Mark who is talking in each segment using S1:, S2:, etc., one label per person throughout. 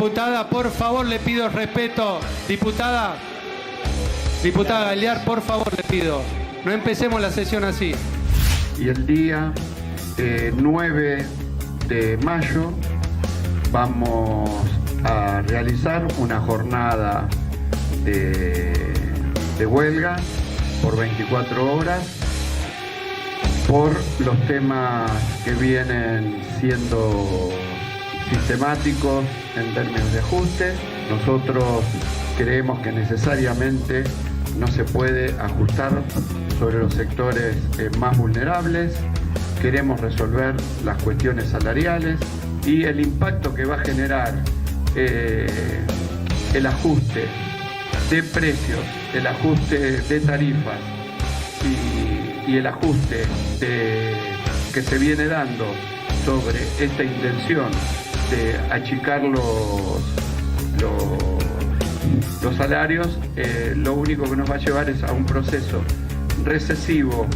S1: Diputada, por favor, le pido respeto. Diputada Galear, por favor, le pido. No empecemos la sesión así.
S2: Y el día 9 de mayo vamos a realizar una jornada de huelga por 24 horas por los temas que vienen siendo sistemáticos en términos de ajuste. Nosotros creemos que necesariamente no se puede ajustar sobre los sectores más vulnerables. Queremos resolver las cuestiones salariales y el impacto que va a generar el ajuste de precios, el ajuste de tarifas y el ajuste que se viene dando sobre esta intención de achicar los salarios, lo único que nos va a llevar es a un proceso recesivo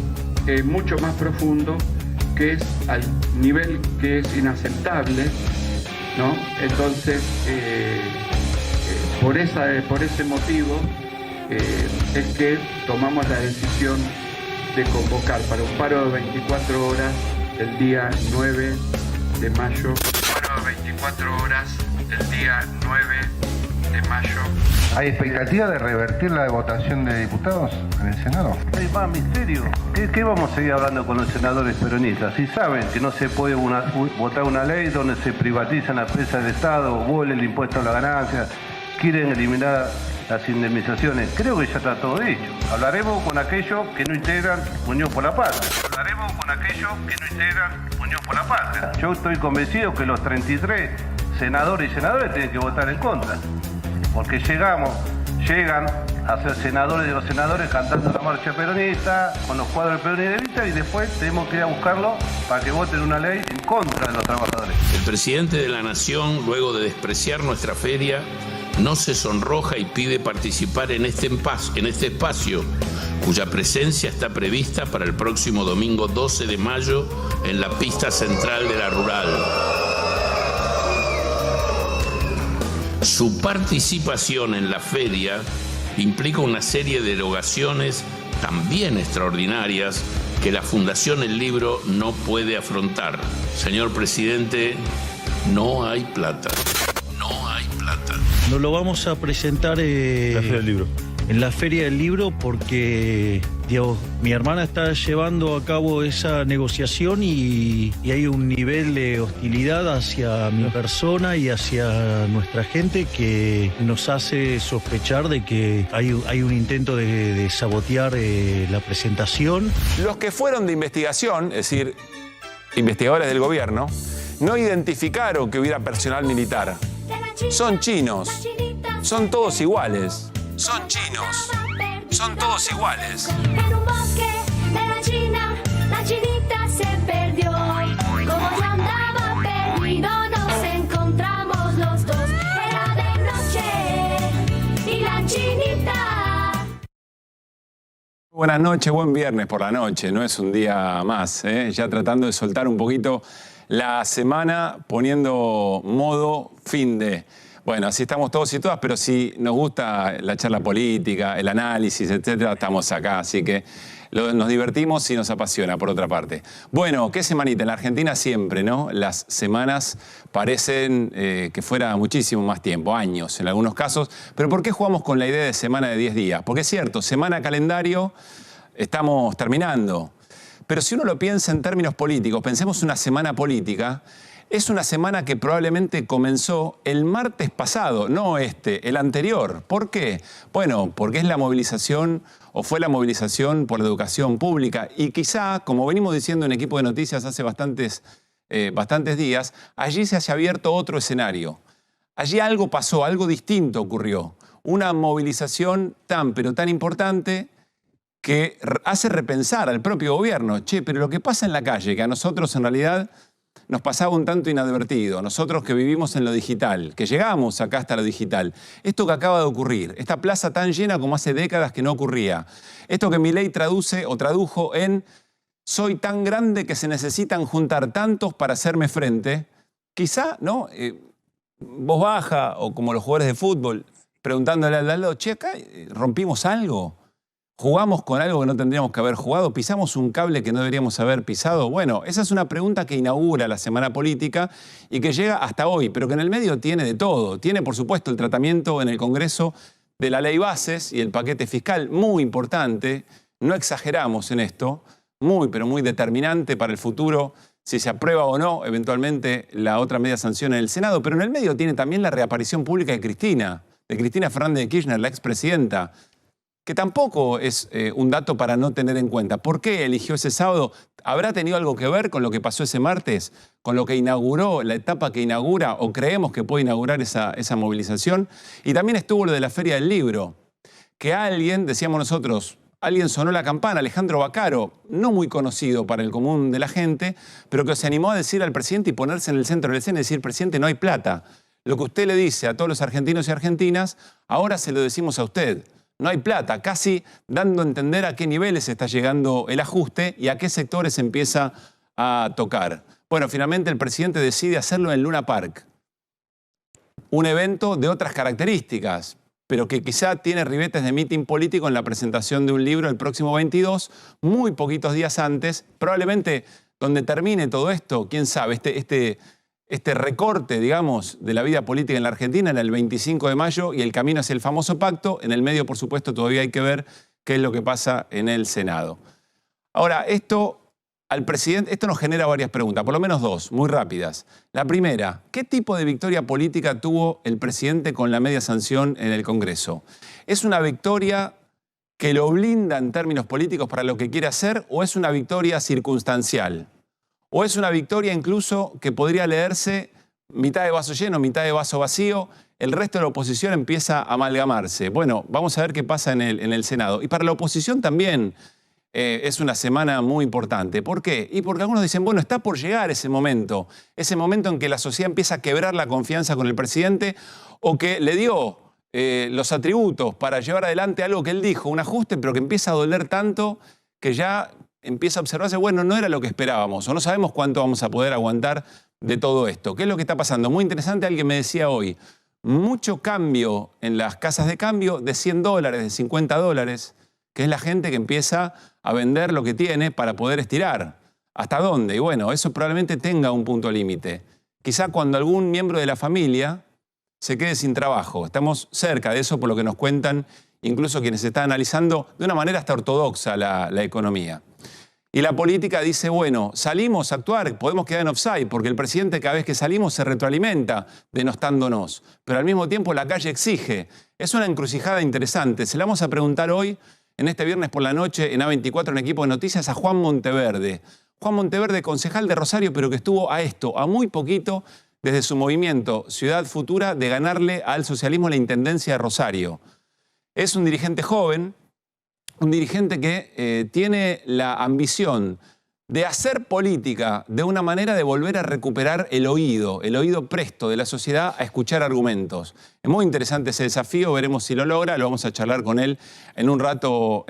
S2: mucho más profundo, que es al nivel que es inaceptable, ¿no? Entonces, por ese motivo es que tomamos la decisión de convocar para un paro de 24 horas el día 9 de mayo. Paro de 24 horas el día 9 de mayo.
S3: ¿Hay expectativa de revertir la votación de diputados en el Senado?
S4: Hay más misterio. ¿Qué vamos a seguir hablando con los senadores peronistas? Si saben que no se puede votar una ley donde se privatizan las empresas del Estado, vuelve el impuesto a la ganancia, quieren eliminar las indemnizaciones. Creo que ya está todo dicho. Hablaremos con aquellos que no integran Unión por la Patria. Hablaremos con aquellos que no integran Unión por la Patria. Yo estoy convencido que los 33 senadores y senadoras tienen que votar en contra. Porque llegan a ser senadores de los senadores cantando la marcha peronista, con los cuadros peronistas, y después tenemos que ir a buscarlo para que voten una ley en contra de los trabajadores.
S5: El presidente de la Nación, luego de despreciar nuestra feria, no se sonroja y pide participar en este espacio, cuya presencia está prevista para el próximo domingo 12 de mayo en la pista central de la Rural. Su participación en la feria implica una serie de erogaciones también extraordinarias que la Fundación El Libro no puede afrontar. Señor presidente, no hay plata. No hay plata.
S6: Nos lo vamos a presentar
S7: la Feria del Libro.
S6: En la Feria del Libro porque, digamos, mi hermana está llevando a cabo esa negociación y hay un nivel de hostilidad hacia mi persona y hacia nuestra gente que nos hace sospechar de que hay un intento de sabotear la presentación.
S8: Los que fueron de investigación, es decir, investigadores del gobierno, no identificaron que hubiera personal militar. Son chinos, son todos iguales. Son chinos, son todos iguales.
S9: En un bosque de la China, la chinita se perdió. Como yo andaba perdido, nos encontramos los dos. Era de noche y la chinita.
S8: Buenas noches, buen viernes por la noche, no es un día más, ya tratando de soltar un poquito la semana, poniendo modo fin de. Bueno, así estamos todos y todas, pero si nos gusta la charla política, el análisis, etcétera, estamos acá, así que nos divertimos y nos apasiona, por otra parte. Bueno, qué semanita. En la Argentina siempre, ¿no? Las semanas parecen que fuera muchísimo más tiempo, años en algunos casos. Pero ¿por qué jugamos con la idea de semana de 10 días? Porque es cierto, semana calendario, estamos terminando. Pero si uno lo piensa en términos políticos, pensemos una semana política. Es una semana que probablemente comenzó el martes pasado, no el anterior. ¿Por qué? Bueno, porque es la movilización o fue la movilización por la educación pública y quizá, como venimos diciendo en Equipo de Noticias hace bastantes días, allí se haya abierto otro escenario. Allí algo pasó, algo distinto ocurrió. Una movilización pero tan importante que hace repensar al propio gobierno. Che, pero lo que pasa en la calle, que a nosotros en realidad nos pasaba un tanto inadvertido, nosotros que vivimos en lo digital, que llegamos acá hasta lo digital. Esto que acaba de ocurrir, esta plaza tan llena como hace décadas que no ocurría. Esto que Milei tradujo en soy tan grande que se necesitan juntar tantos para hacerme frente. Quizá, ¿no? voz baja o como los jugadores de fútbol, preguntándole al lado, che, acá rompimos algo, jugamos con algo que no tendríamos que haber jugado, pisamos un cable que no deberíamos haber pisado. Bueno, esa es una pregunta que inaugura la semana política y que llega hasta hoy, pero que en el medio tiene de todo. Tiene, por supuesto, el tratamiento en el Congreso de la ley bases y el paquete fiscal, muy importante, no exageramos en esto, muy, pero muy determinante para el futuro, si se aprueba o no, eventualmente, la otra media sanción en el Senado. Pero en el medio tiene también la reaparición pública de Cristina Fernández de Kirchner, la expresidenta, que tampoco es un dato para no tener en cuenta. ¿Por qué eligió ese sábado? ¿Habrá tenido algo que ver con lo que pasó ese martes? ¿Con lo que inauguró, la etapa que inaugura, o creemos que puede inaugurar esa movilización? Y también estuvo lo de la Feria del Libro, que alguien, decíamos nosotros, alguien sonó la campana, Alejandro Bacaro, no muy conocido para el común de la gente, pero que se animó a decir al presidente y ponerse en el centro de la escena y decir, presidente, no hay plata. Lo que usted le dice a todos los argentinos y argentinas, ahora se lo decimos a usted. No hay plata, casi dando a entender a qué niveles está llegando el ajuste y a qué sectores empieza a tocar. Bueno, finalmente el presidente decide hacerlo en Luna Park. Un evento de otras características, pero que quizá tiene ribetes de mitin político en la presentación de un libro el próximo 22, muy poquitos días antes, probablemente donde termine todo esto, quién sabe, este recorte, digamos, de la vida política en la Argentina en el 25 de mayo y el camino hacia el famoso pacto. En el medio, por supuesto, todavía hay que ver qué es lo que pasa en el Senado. Ahora, esto al presidente, esto nos genera varias preguntas, por lo menos dos, muy rápidas. La primera, ¿qué tipo de victoria política tuvo el presidente con la media sanción en el Congreso? ¿Es una victoria que lo blinda en términos políticos para lo que quiere hacer o es una victoria circunstancial? ¿O es una victoria incluso que podría leerse mitad de vaso lleno, mitad de vaso vacío? El resto de la oposición empieza a amalgamarse. Bueno, vamos a ver qué pasa en el Senado. Y para la oposición también es una semana muy importante. ¿Por qué? Y porque algunos dicen, bueno, está por llegar ese momento en que la sociedad empieza a quebrar la confianza con el presidente o que le dio los atributos para llevar adelante algo que él dijo, un ajuste, pero que empieza a doler tanto que ya empieza a observarse, bueno, no era lo que esperábamos o no sabemos cuánto vamos a poder aguantar de todo esto. ¿Qué es lo que está pasando? Muy interesante, alguien me decía hoy, mucho cambio en las casas de cambio de $100, de $50, que es la gente que empieza a vender lo que tiene para poder estirar. ¿Hasta dónde? Y bueno, eso probablemente tenga un punto límite. Quizá cuando algún miembro de la familia se quede sin trabajo. Estamos cerca de eso por lo que nos cuentan incluso quienes están analizando de una manera hasta ortodoxa la economía. Y la política dice, bueno, salimos a actuar, podemos quedar en offside, porque el presidente cada vez que salimos se retroalimenta denostándonos. Pero al mismo tiempo la calle exige. Es una encrucijada interesante. Se la vamos a preguntar hoy, en este viernes por la noche, en A24, en Equipo de Noticias, a Juan Monteverde. Juan Monteverde, concejal de Rosario, pero que estuvo a muy poquito, desde su movimiento Ciudad Futura, de ganarle al socialismo la intendencia de Rosario. Es un dirigente joven, un dirigente que tiene la ambición de hacer política de una manera de volver a recuperar el oído presto de la sociedad a escuchar argumentos. Es muy interesante ese desafío, veremos si lo logra, lo vamos a charlar con él en un rato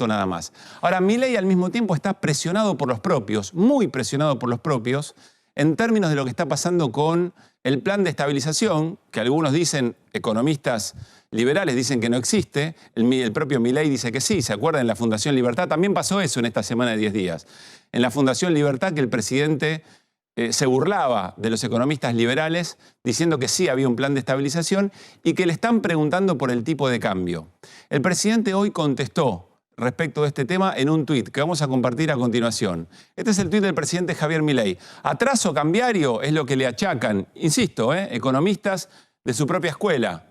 S8: nada más. Ahora, Milei al mismo tiempo está presionado por los propios, muy presionado por los propios, en términos de lo que está pasando con el plan de estabilización, que algunos dicen, economistas liberales dicen que no existe, el propio Milei dice que sí. ¿Se acuerdan? En la Fundación Libertad también pasó eso en esta semana de 10 días. En la Fundación Libertad, que el presidente se burlaba de los economistas liberales diciendo que sí había un plan de estabilización y que le están preguntando por el tipo de cambio. El presidente hoy contestó respecto de este tema en un tuit que vamos a compartir a continuación. Este es el tuit del presidente Javier Milei. Atraso cambiario es lo que le achacan, insisto, economistas de su propia escuela.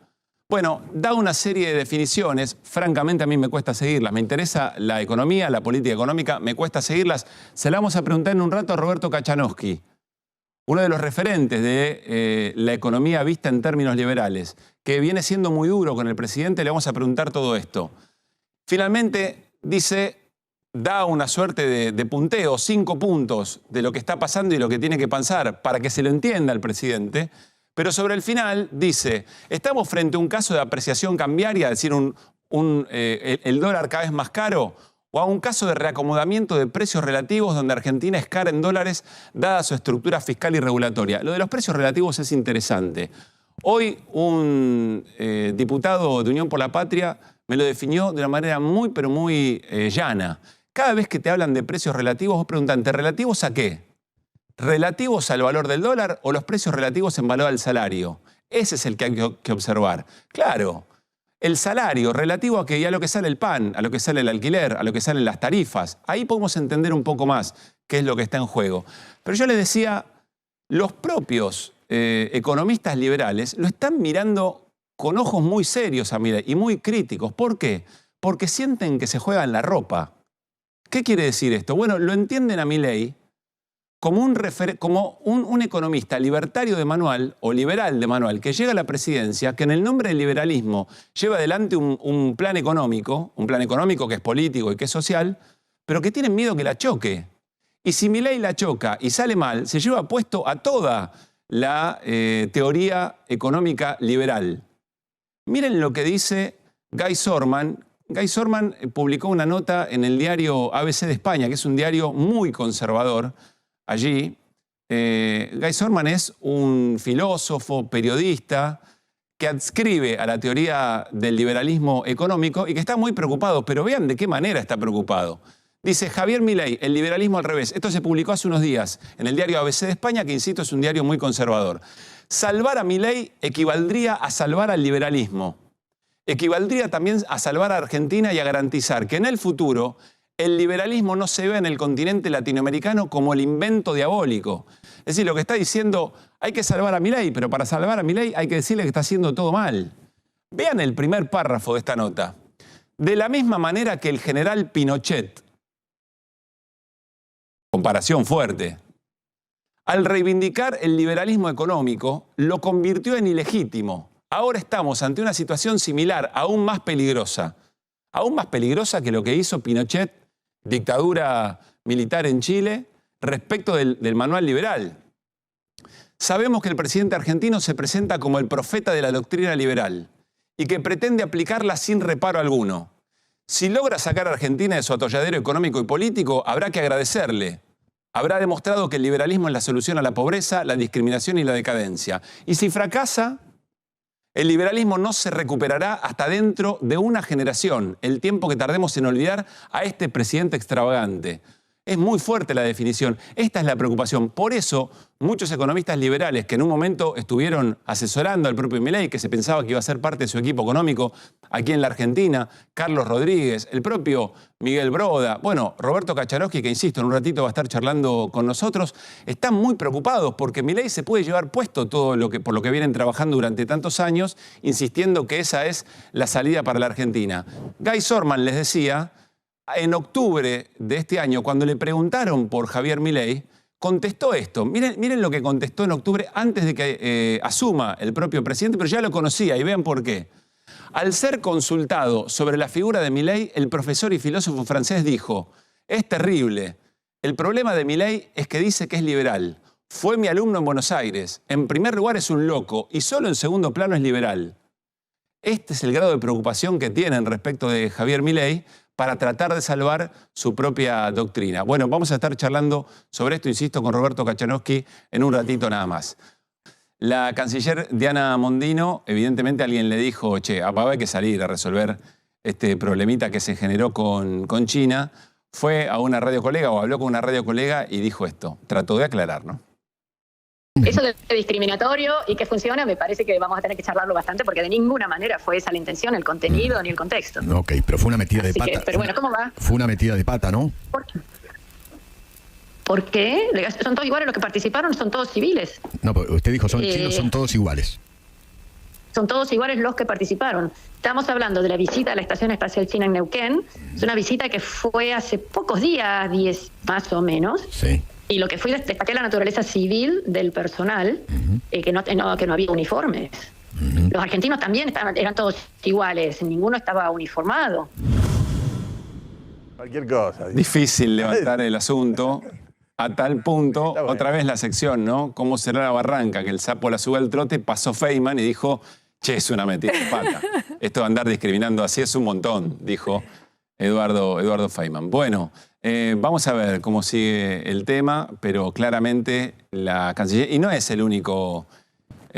S8: Bueno, da una serie de definiciones, francamente a mí me cuesta seguirlas, me interesa la economía, la política económica, me cuesta seguirlas. Se la vamos a preguntar en un rato a Roberto Kachanowski, uno de los referentes de la economía vista en términos liberales, que viene siendo muy duro con el presidente, le vamos a preguntar todo esto. Finalmente dice, da una suerte de punteo, 5 puntos de lo que está pasando y lo que tiene que pasar para que se lo entienda el presidente. Pero sobre el final dice, estamos frente a un caso de apreciación cambiaria, es decir, el dólar cada vez más caro, o a un caso de reacomodamiento de precios relativos donde Argentina es cara en dólares dada su estructura fiscal y regulatoria. Lo de los precios relativos es interesante. Hoy un diputado de Unión por la Patria me lo definió de una manera muy, pero muy llana. Cada vez que te hablan de precios relativos, vos preguntante, ¿relativos a qué? ¿Relativos al valor del dólar o los precios relativos en valor al salario? Ese es el que hay que observar. Claro, el salario relativo a lo que sale el pan, a lo que sale el alquiler, a lo que salen las tarifas. Ahí podemos entender un poco más qué es lo que está en juego. Pero yo les decía, los propios economistas liberales lo están mirando con ojos muy serios a Milei y muy críticos. ¿Por qué? Porque sienten que se juegan la ropa. ¿Qué quiere decir esto? Bueno, lo entienden a Milei como un economista libertario de manual o liberal de manual que llega a la presidencia, que en el nombre del liberalismo lleva adelante un plan económico que es político y que es social, pero que tienen miedo que la choque. Y si Milei la choca y sale mal, se lleva puesto a toda la teoría económica liberal. Miren lo que dice Guy Sorman. Guy Sorman publicó una nota en el diario ABC de España, que es un diario muy conservador. Allí, Guy Sorman es un filósofo, periodista, que adscribe a la teoría del liberalismo económico y que está muy preocupado. Pero vean de qué manera está preocupado. Dice Javier Milei, el liberalismo al revés. Esto se publicó hace unos días en el diario ABC de España, que insisto es un diario muy conservador. Salvar a Milei equivaldría a salvar al liberalismo. Equivaldría también a salvar a Argentina y a garantizar que en el futuro el liberalismo no se vea en el continente latinoamericano como el invento diabólico. Es decir, lo que está diciendo, hay que salvar a Milei, pero para salvar a Milei hay que decirle que está haciendo todo mal. Vean el primer párrafo de esta nota. De la misma manera que el general Pinochet, comparación fuerte, al reivindicar el liberalismo económico, lo convirtió en ilegítimo. Ahora estamos ante una situación similar, aún más peligrosa que lo que hizo Pinochet, dictadura militar en Chile, respecto del manual liberal. Sabemos que el presidente argentino se presenta como el profeta de la doctrina liberal y que pretende aplicarla sin reparo alguno. Si logra sacar a Argentina de su atolladero económico y político, habrá que agradecerle. Habrá demostrado que el liberalismo es la solución a la pobreza, la discriminación y la decadencia. Y si fracasa, el liberalismo no se recuperará hasta dentro de una generación, el tiempo que tardemos en olvidar a este presidente extravagante. Es muy fuerte la definición. Esta es la preocupación. Por eso, muchos economistas liberales que en un momento estuvieron asesorando al propio Milei, que se pensaba que iba a ser parte de su equipo económico aquí en la Argentina, Carlos Rodríguez, el propio Miguel Broda, bueno, Roberto Kaczorowski, que insisto, en un ratito va a estar charlando con nosotros, están muy preocupados porque Milei se puede llevar puesto todo por lo que vienen trabajando durante tantos años, insistiendo que esa es la salida para la Argentina. Guy Sorman les decía, en octubre de este año, cuando le preguntaron por Javier Milei, contestó esto. Miren lo que contestó en octubre antes de que asuma el propio presidente, pero ya lo conocía y vean por qué. Al ser consultado sobre la figura de Milei, el profesor y filósofo francés dijo, es terrible. El problema de Milei es que dice que es liberal. Fue mi alumno en Buenos Aires. En primer lugar es un loco y solo en segundo plano es liberal. Este es el grado de preocupación que tienen respecto de Javier Milei para tratar de salvar su propia doctrina. Bueno, vamos a estar charlando sobre esto, insisto, con Roberto Kaczorowski en un ratito nada más. La canciller Diana Mondino, evidentemente alguien le dijo, che, hay que salir a resolver este problemita que se generó con China. Fue a una radio colega o habló con una radio colega y dijo esto. Trató de aclarar, ¿no?
S7: Eso de discriminatorio y que funciona, me parece que vamos a tener que charlarlo bastante porque de ninguna manera fue esa la intención, el contenido ni el contexto.
S10: Ok, pero fue una metida de pata.
S7: Pero bueno, ¿cómo va?
S10: Fue una metida de pata, ¿no?
S7: ¿Por qué? ¿Son todos iguales los que participaron? ¿Son todos civiles?
S10: No, usted dijo, son chinos, son todos iguales.
S7: Son todos iguales los que participaron. Estamos hablando de la visita a la Estación Espacial China en Neuquén. Es una visita que fue hace pocos días, 10 más o menos.
S10: Sí.
S7: Y lo que fui, destaqué la naturaleza civil del personal, que no había uniformes. Los argentinos también eran todos iguales, ninguno estaba uniformado.
S3: Cualquier cosa.
S8: Difícil levantar el asunto a tal punto, otra vez la sección, ¿no? Cómo será la barranca, que el sapo la sube al trote, pasó Feynman y dijo, che, es una metida de pata. Esto de andar discriminando así es un montón, dijo Eduardo Feynman. Bueno, vamos a ver cómo sigue el tema, pero claramente la canciller, y no es el único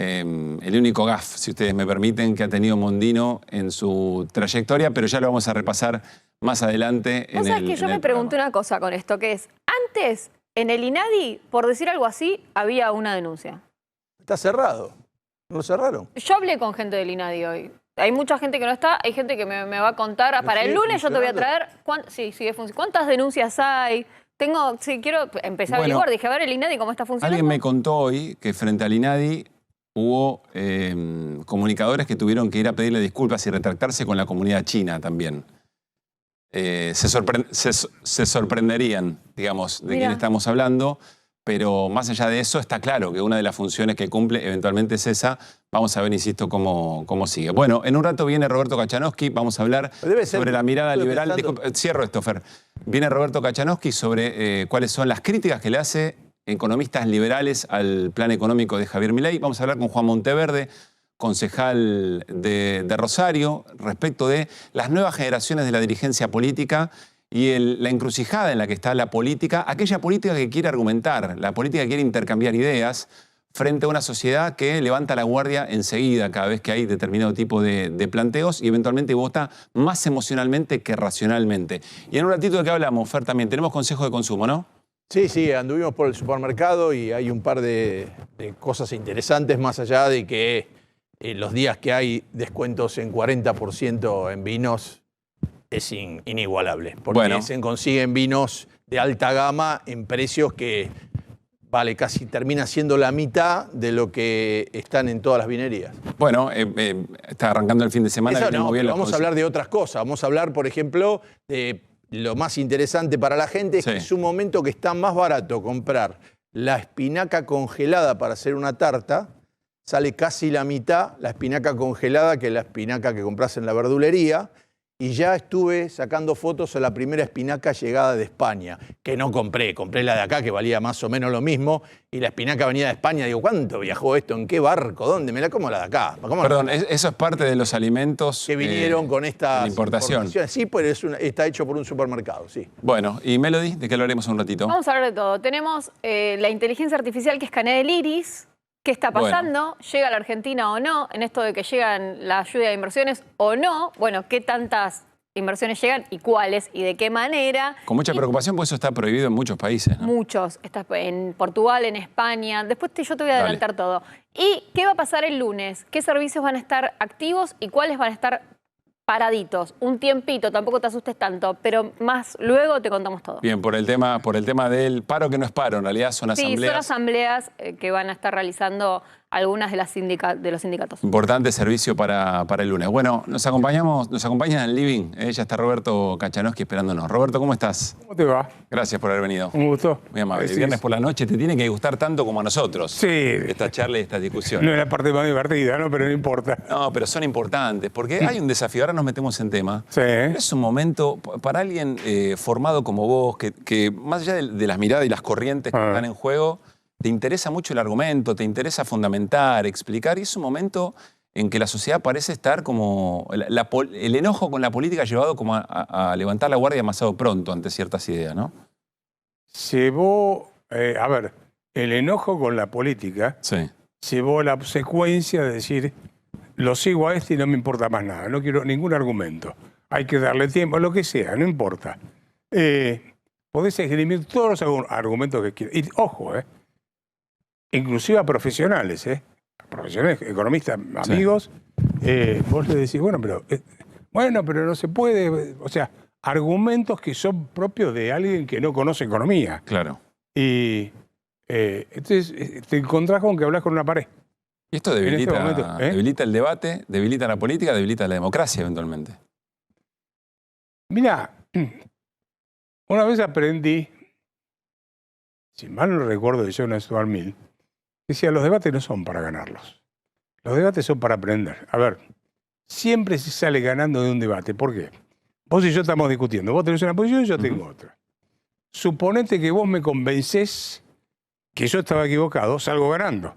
S8: el único gaf, si ustedes me permiten, que ha tenido Mondino en su trayectoria, pero ya lo vamos a repasar más adelante.
S11: Vos sabés que yo me pregunté una cosa con esto, que es, antes en el INADI, por decir algo así, había una denuncia.
S12: Está cerrado. ¿No lo cerraron?
S11: Yo hablé con gente del INADI hoy. Hay mucha gente que no está, hay gente que me va a contar. Para el lunes yo te voy a traer cuántas denuncias hay. Quiero empezar a averiguar. Dije, a ver el INADI cómo está funcionando.
S8: Alguien me contó hoy que frente al INADI hubo comunicadores que tuvieron que ir a pedirle disculpas y retractarse con la comunidad china también. Se sorprenderían, digamos, de quién estamos hablando, pero más allá de eso está claro que una de las funciones que cumple eventualmente es esa. Vamos a ver, insisto, cómo sigue. Bueno, en un rato viene Roberto Kachanowski, vamos a hablar sobre la mirada liberal. Cierro esto, Fer. Viene Roberto Kachanowski sobre cuáles son las críticas que le hace economistas liberales al plan económico de Javier Milei. Vamos a hablar con Juan Monteverde, concejal de Rosario, respecto de las nuevas generaciones de la dirigencia política y la encrucijada en la que está la política, aquella política que quiere argumentar, la política que quiere intercambiar ideas frente a una sociedad que levanta la guardia enseguida cada vez que hay determinado tipo de planteos y eventualmente vota más emocionalmente que racionalmente. Y en un ratito de qué hablamos, Fer, también tenemos consejo de consumo, ¿no?
S12: Sí, anduvimos por el supermercado y hay un par de cosas interesantes, más allá de que los días que hay descuentos en 40% en vinos es inigualable, porque se consiguen vinos de alta gama en precios que casi termina siendo la mitad de lo que están en todas las vinerías.
S8: Bueno, está arrancando el fin de semana.
S12: Vamos a hablar de otras cosas. Vamos a hablar, por ejemplo, de lo más interesante para la gente, es que es un momento que está más barato comprar la espinaca congelada para hacer una tarta. Sale casi la mitad la espinaca congelada que la espinaca que compras en la verdulería. Y ya estuve sacando fotos a la primera espinaca llegada de España, que no compré la de acá, que valía más o menos lo mismo, y la espinaca venía de España. Digo, ¿cuánto viajó esto? ¿En qué barco? ¿Dónde? Me la como la de acá.
S8: Perdón, eso es parte de los alimentos
S12: que vinieron con esta
S8: importación.
S12: Sí, pues está hecho por un supermercado, sí.
S8: Bueno, y Melody, ¿de qué hablaremos un ratito?
S11: Vamos a hablar de todo. Tenemos la inteligencia artificial que escanea el iris. ¿Qué está pasando? ¿Llega a la Argentina o no? En esto de que llegan la lluvia de inversiones o no. Bueno, ¿qué tantas inversiones llegan y cuáles y de qué manera?
S8: Con mucha preocupación, porque eso está prohibido en muchos países, ¿no?
S11: Muchos. Está en Portugal, en España. Después yo te voy a adelantar todo. ¿Y qué va a pasar el lunes? ¿Qué servicios van a estar activos y cuáles van a estar paraditos? Un tiempito, tampoco te asustes tanto, pero más luego te contamos todo.
S8: Bien, por el tema del paro, que no es paro, en realidad son asambleas.
S11: Sí, son asambleas que van a estar realizando algunas de los sindicatos.
S8: Importante servicio para el lunes. Bueno, nos acompañan en el living. Ya está Roberto Kachanowski esperándonos. Roberto, ¿cómo estás?
S13: ¿Cómo te va?
S8: Gracias por haber venido.
S13: Un gusto.
S8: Muy amable. Sí, viernes por la noche te tiene que gustar tanto como a nosotros.
S13: Sí.
S8: Esta charla y esta discusión.
S13: No es la parte más divertida, ¿no? Pero no importa.
S8: No, pero son importantes, porque hay un desafío. Ahora nos metemos en tema.
S13: Sí.
S8: Es un momento para alguien formado como vos, que más allá de las miradas y las corrientes que están en juego, te interesa mucho el argumento, te interesa fundamentar, explicar, y es un momento en que la sociedad parece estar como... el enojo con la política ha llevado como a levantar la guardia demasiado pronto ante ciertas ideas, ¿no?
S13: Llevó, el enojo con la política llevó la secuencia de decir, lo sigo a este y no me importa más nada, no quiero ningún argumento. Hay que darle tiempo, lo que sea, no importa. Podés esgrimir todos los argumentos que quieras. Y ojo, inclusive a profesionales, profesionales, economistas, amigos, vos le decís, bueno, pero no se puede, o sea, argumentos que son propios de alguien que no conoce economía.
S8: Claro.
S13: Y entonces te encontrás con que hablas con una pared.
S8: Y esto debilita el debate, debilita la política, debilita la democracia eventualmente.
S13: Mirá, una vez aprendí, si mal no recuerdo, de Jonas Stuart Mill, decía, los debates no son para ganarlos. Los debates son para aprender. A ver, siempre se sale ganando de un debate. ¿Por qué? Vos y yo estamos discutiendo. Vos tenés una posición y yo tengo otra. Suponete que vos me convencés que yo estaba equivocado, salgo ganando.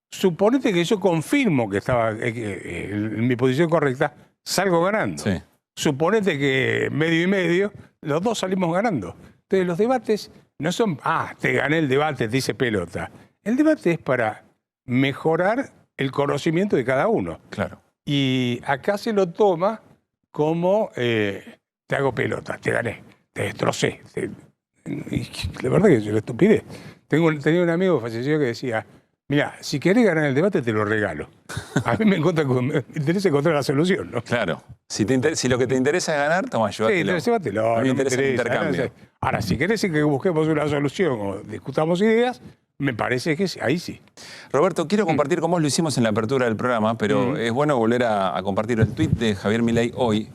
S13: Suponete que yo confirmo que estaba en mi posición correcta, salgo ganando.
S8: Sí.
S13: Suponete que medio y medio, los dos salimos ganando. Entonces los debates no son, te gané el debate, te hice pelota. El debate es para mejorar el conocimiento de cada uno.
S8: Claro.
S13: Y acá se lo toma como te hago pelota, te gané, te destrocé. Y la verdad que es una estupidez. Tenía un amigo fallecido que decía, mira, si querés ganar el debate te lo regalo. A mí me interesa encontrar la solución, ¿no?
S8: Claro. Si lo que te interesa es ganar, toma, llévatelo.
S13: Sí, llévatelo.
S8: A mí me interesa el intercambio.
S13: No. Ahora, si querés que busquemos una solución o discutamos ideas, me parece que ahí sí.
S8: Roberto, quiero compartir con vos, lo hicimos en la apertura del programa, pero es bueno volver a compartir el tuit de Javier Milei hoy,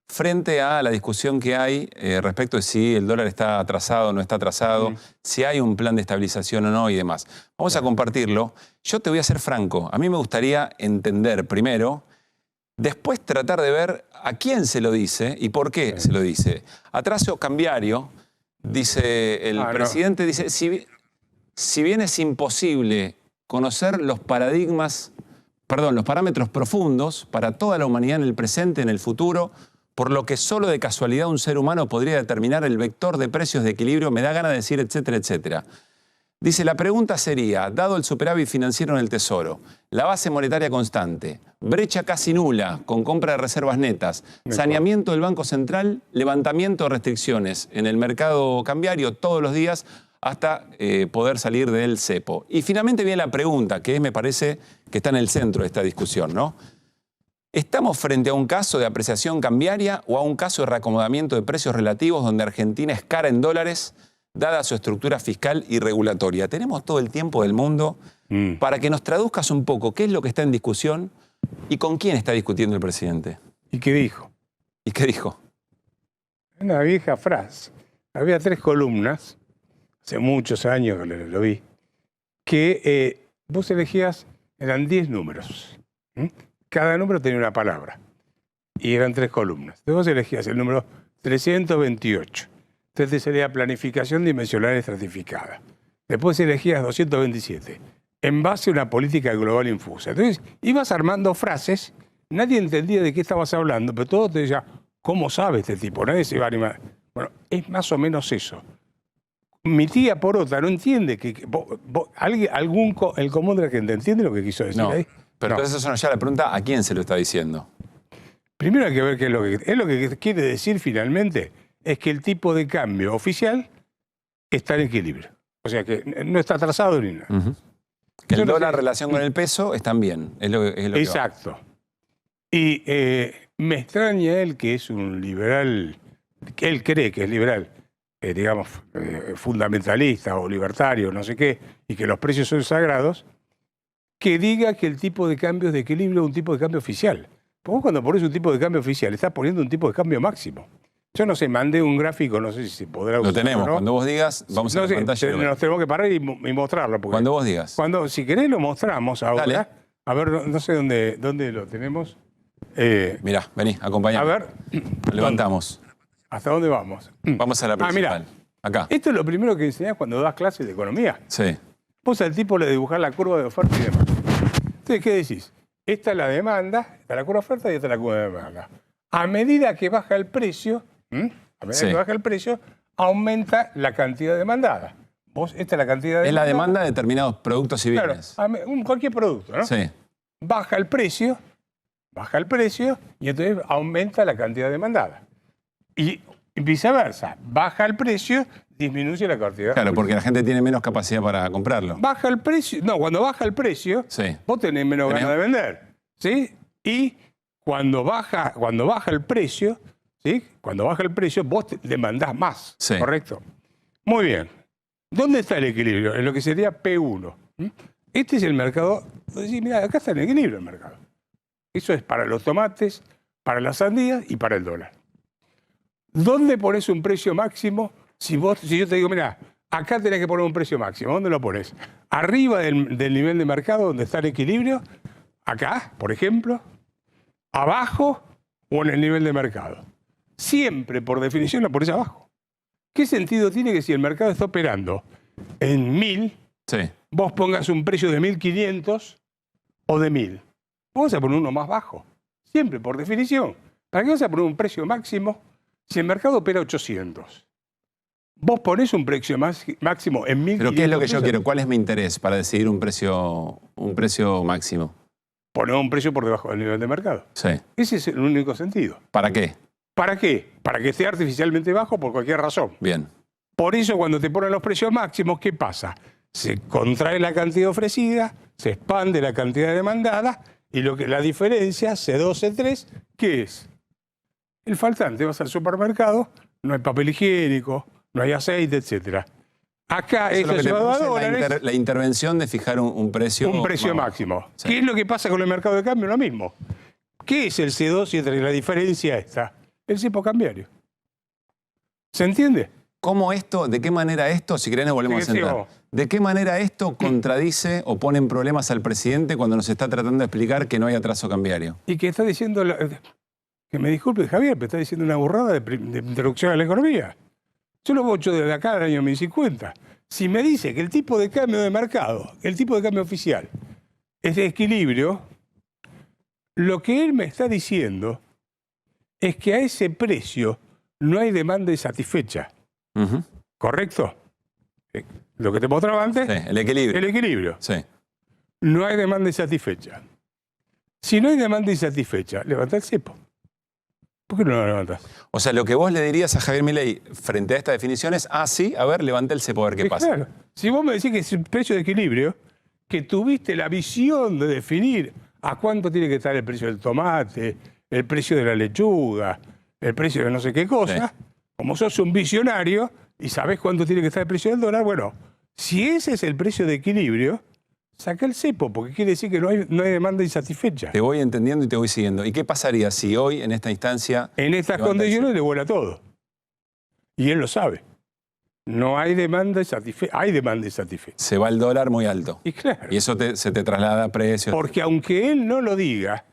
S8: frente a la discusión que hay respecto de si el dólar está atrasado o no está atrasado, si hay un plan de estabilización o no y demás. Vamos a compartirlo. Yo te voy a ser franco. A mí me gustaría entender primero, después tratar de ver a quién se lo dice y por qué se lo dice. Atraso cambiario, dice el presidente, dice, si bien es imposible conocer los parámetros profundos para toda la humanidad en el presente, en el futuro, por lo que solo de casualidad un ser humano podría determinar el vector de precios de equilibrio, me da ganas de decir, etcétera, etcétera. Dice, la pregunta sería, dado el superávit financiero en el Tesoro, la base monetaria constante, brecha casi nula con compra de reservas netas, saneamiento del Banco Central, levantamiento de restricciones en el mercado cambiario todos los días hasta poder salir del cepo. Y finalmente viene la pregunta, que me parece que está en el centro de esta discusión, ¿no? ¿Estamos frente a un caso de apreciación cambiaria o a un caso de reacomodamiento de precios relativos donde Argentina es cara en dólares, dada su estructura fiscal y regulatoria? Tenemos todo el tiempo del mundo para que nos traduzcas un poco qué es lo que está en discusión y con quién está discutiendo el presidente.
S13: ¿Y qué dijo?
S8: ¿Y qué dijo?
S13: Una vieja frase. Había 3 columnas, hace muchos años que lo vi, que vos elegías, eran 10 números. Cada número tenía una palabra. Y eran 3 columnas. Entonces vos elegías el número 328. Entonces te salía planificación dimensional estratificada. Después elegías 227. En base a una política global infusa. Entonces ibas armando frases, nadie entendía de qué estabas hablando, pero todo te decía, ¿cómo sabe este tipo? Nadie se iba a animar. Bueno, es más o menos eso. Mi tía Porota no entiende que el común de la gente entiende lo que quiso decir ahí.
S8: Pero entonces eso nos lleva a la pregunta, ¿a quién se lo está diciendo?
S13: Primero hay que ver qué es lo que quiere decir finalmente, es que el tipo de cambio oficial está en equilibrio. O sea que no está atrasado ni nada.
S8: Que el dólar en relación con el peso están bien. Es lo que
S13: exacto. Y me extraña él, que es un liberal, que él cree que es liberal, digamos, fundamentalista o libertario, no sé qué, y que los precios son sagrados, que diga que el tipo de cambio es de equilibrio es un tipo de cambio oficial. Porque vos cuando pones un tipo de cambio oficial, estás poniendo un tipo de cambio máximo. Yo no sé, mandé un gráfico, no sé si se podrá usar.
S8: Lo tenemos, ¿no? Cuando vos digas, vamos a la pantalla.
S13: Nos tenemos que parar y mostrarlo.
S8: Cuando vos digas.
S13: Si querés lo mostramos ahora. Dale. A ver, no sé dónde lo tenemos.
S8: Mirá, vení, acompañame.
S13: A ver.
S8: Lo levantamos.
S13: ¿Hasta dónde vamos?
S8: Vamos a la principal.
S13: Mirá.
S8: Acá.
S13: Esto es lo primero que enseñás cuando das clases de economía.
S8: Sí.
S13: Vos al tipo le dibujás la curva de oferta y demanda. Entonces, ¿qué decís? Esta es la demanda, esta es la curva de oferta y esta es la curva de demanda. A medida que baja el precio, aumenta la cantidad demandada. Esta es la cantidad demandada.
S8: Es la demanda de determinados productos y bienes.
S13: Claro, cualquier producto, ¿no?
S8: Sí.
S13: Baja el precio y entonces aumenta la cantidad demandada. Y viceversa, baja el precio, disminuye la cantidad.
S8: Claro, porque la gente tiene menos capacidad para comprarlo.
S13: Baja el precio, cuando baja el precio, vos tenés menos ganas de vender, ¿sí? Y cuando baja el precio, ¿sí? Cuando baja el precio, vos demandás más, ¿correcto? Muy bien. ¿Dónde está el equilibrio? En lo que sería P1. Este es el mercado. Mira, acá está el equilibrio del mercado. Eso es para los tomates, para las sandías y para el dólar. ¿Dónde pones un precio máximo? Si yo te digo, mira, acá tenés que poner un precio máximo, ¿dónde lo pones? Arriba del nivel de mercado donde está el equilibrio, acá, por ejemplo, abajo o en el nivel de mercado. Siempre, por definición, lo pones abajo. ¿Qué sentido tiene que si el mercado está operando en 1000, vos pongas un precio de 1500 o de 1000? Vos vas a poner uno más bajo. Siempre, por definición. ¿Para qué vas a poner un precio máximo si el mercado opera 800? Vos ponés un precio máximo en 1.500
S8: ¿Pero qué es lo que yo
S13: pesos.
S8: quiero? ¿Cuál es mi interés para decidir un precio máximo?
S13: Poner un precio por debajo del nivel de mercado.
S8: Sí.
S13: Ese es el único sentido.
S8: ¿Para qué?
S13: ¿Para qué? Para que esté artificialmente bajo por cualquier razón.
S8: Bien.
S13: Por eso cuando te ponen los precios máximos, ¿qué pasa? Se contrae la cantidad ofrecida, se expande la cantidad demandada y la diferencia, C2, C3, ¿qué es? El faltante. Vas al supermercado, no hay papel higiénico, no hay aceite, etc. Acá
S8: Eso
S13: eso
S8: es
S13: es
S8: lo que te
S13: llevado a
S8: produce
S13: dólares.
S8: la intervención de fijar un precio.
S13: Un precio máximo.
S8: Sí.
S13: ¿Qué es lo que pasa con el mercado de cambio? Lo mismo. ¿Qué es el C2 y entre la diferencia esta? El cepo cambiario. ¿Se entiende?
S8: ¿Cómo esto, de qué manera esto, si querés nos volvemos a sentar, de qué manera esto contradice o pone en problemas al presidente cuando nos está tratando de explicar que no hay atraso cambiario?
S13: Y que está diciendo, que me disculpe Javier, pero está diciendo una burrada de introducción a la economía. Yo lo he hecho desde acá del año 1050. Si me dice que el tipo de cambio de mercado, el tipo de cambio oficial, es de equilibrio, lo que él me está diciendo es que a ese precio no hay demanda insatisfecha. ¿Correcto? Lo que te mostraba antes.
S8: Sí, el equilibrio.
S13: El equilibrio.
S8: Sí.
S13: No hay demanda insatisfecha. Si no hay demanda insatisfecha, levanta el cepo. ¿Por qué no lo levantas?
S8: O sea, lo que vos le dirías a Javier Milei frente a esta definición es, sí, a ver, levanta el cepo a ver qué pasa.
S13: Claro. Si vos me decís que es un precio de equilibrio, que tuviste la visión de definir a cuánto tiene que estar el precio del tomate, el precio de la lechuga, el precio de no sé qué cosa, sí. Como sos un visionario y sabés cuánto tiene que estar el precio del dólar, bueno, si ese es el precio de equilibrio, saca el cepo, porque quiere decir que no hay demanda insatisfecha.
S8: Te voy entendiendo y te voy siguiendo. ¿Y qué pasaría si hoy, en esta instancia...
S13: En estas condiciones le vuela todo. Y él lo sabe. No hay demanda insatisfecha. Hay demanda insatisfecha.
S8: Se va el dólar muy alto.
S13: Y claro.
S8: Y eso se te traslada a precios.
S13: Porque aunque él no lo diga,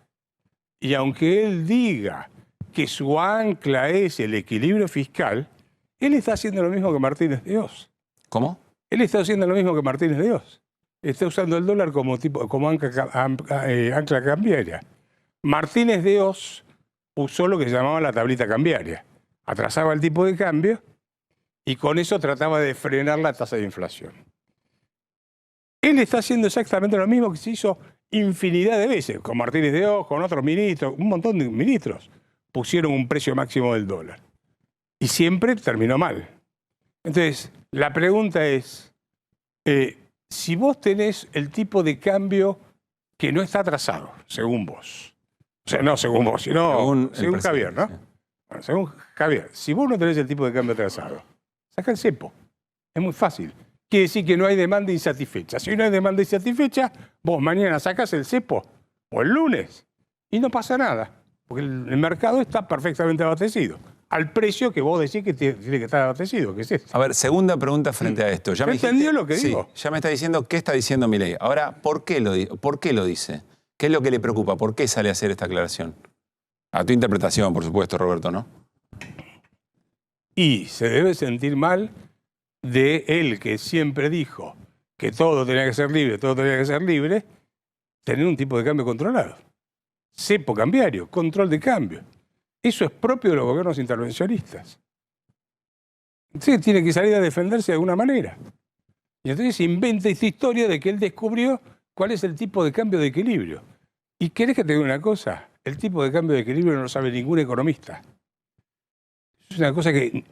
S13: y aunque él diga que su ancla es el equilibrio fiscal, él está haciendo lo mismo que Martínez de Oz.
S8: ¿Cómo?
S13: Él está haciendo lo mismo que Martínez de Oz. Está usando el dólar como ancla cambiaria. Martínez de Oz usó lo que se llamaba la tablita cambiaria. Atrasaba el tipo de cambio y con eso trataba de frenar la tasa de inflación. Él está haciendo exactamente lo mismo que se hizo infinidad de veces, con Martínez de Oz, con otros ministros, un montón de ministros pusieron un precio máximo del dólar. Y siempre terminó mal. Entonces, la pregunta es, si vos tenés el tipo de cambio que no está atrasado, según vos, o sea, no según vos, sino según Javier, ¿no? Sí. Bueno, según Javier, si vos no tenés el tipo de cambio atrasado, saca el cepo. Es muy fácil. Quiere decir que no hay demanda insatisfecha. Si no hay demanda insatisfecha, vos mañana sacás el cepo o el lunes y no pasa nada, porque el mercado está perfectamente abastecido. Al precio que vos decís que tiene que estar abastecido, que es este.
S8: A ver, segunda pregunta frente a esto.
S13: ¿Ya entendió lo que digo?
S8: Sí, ya me está diciendo qué está diciendo Milei. Ahora, ¿por qué lo dice? ¿Qué es lo que le preocupa? ¿Por qué sale a hacer esta aclaración? A tu interpretación, por supuesto, Roberto, ¿no?
S13: Y se debe sentir mal de él, que siempre dijo que todo tenía que ser libre, tener un tipo de cambio controlado. Cepo cambiario, control de cambio. Eso es propio de los gobiernos intervencionistas. Entonces tiene que salir a defenderse de alguna manera. Y entonces inventa esta historia de que él descubrió cuál es el tipo de cambio de equilibrio. ¿Y querés que te diga una cosa? El tipo de cambio de equilibrio no lo sabe ningún economista. Es una cosa que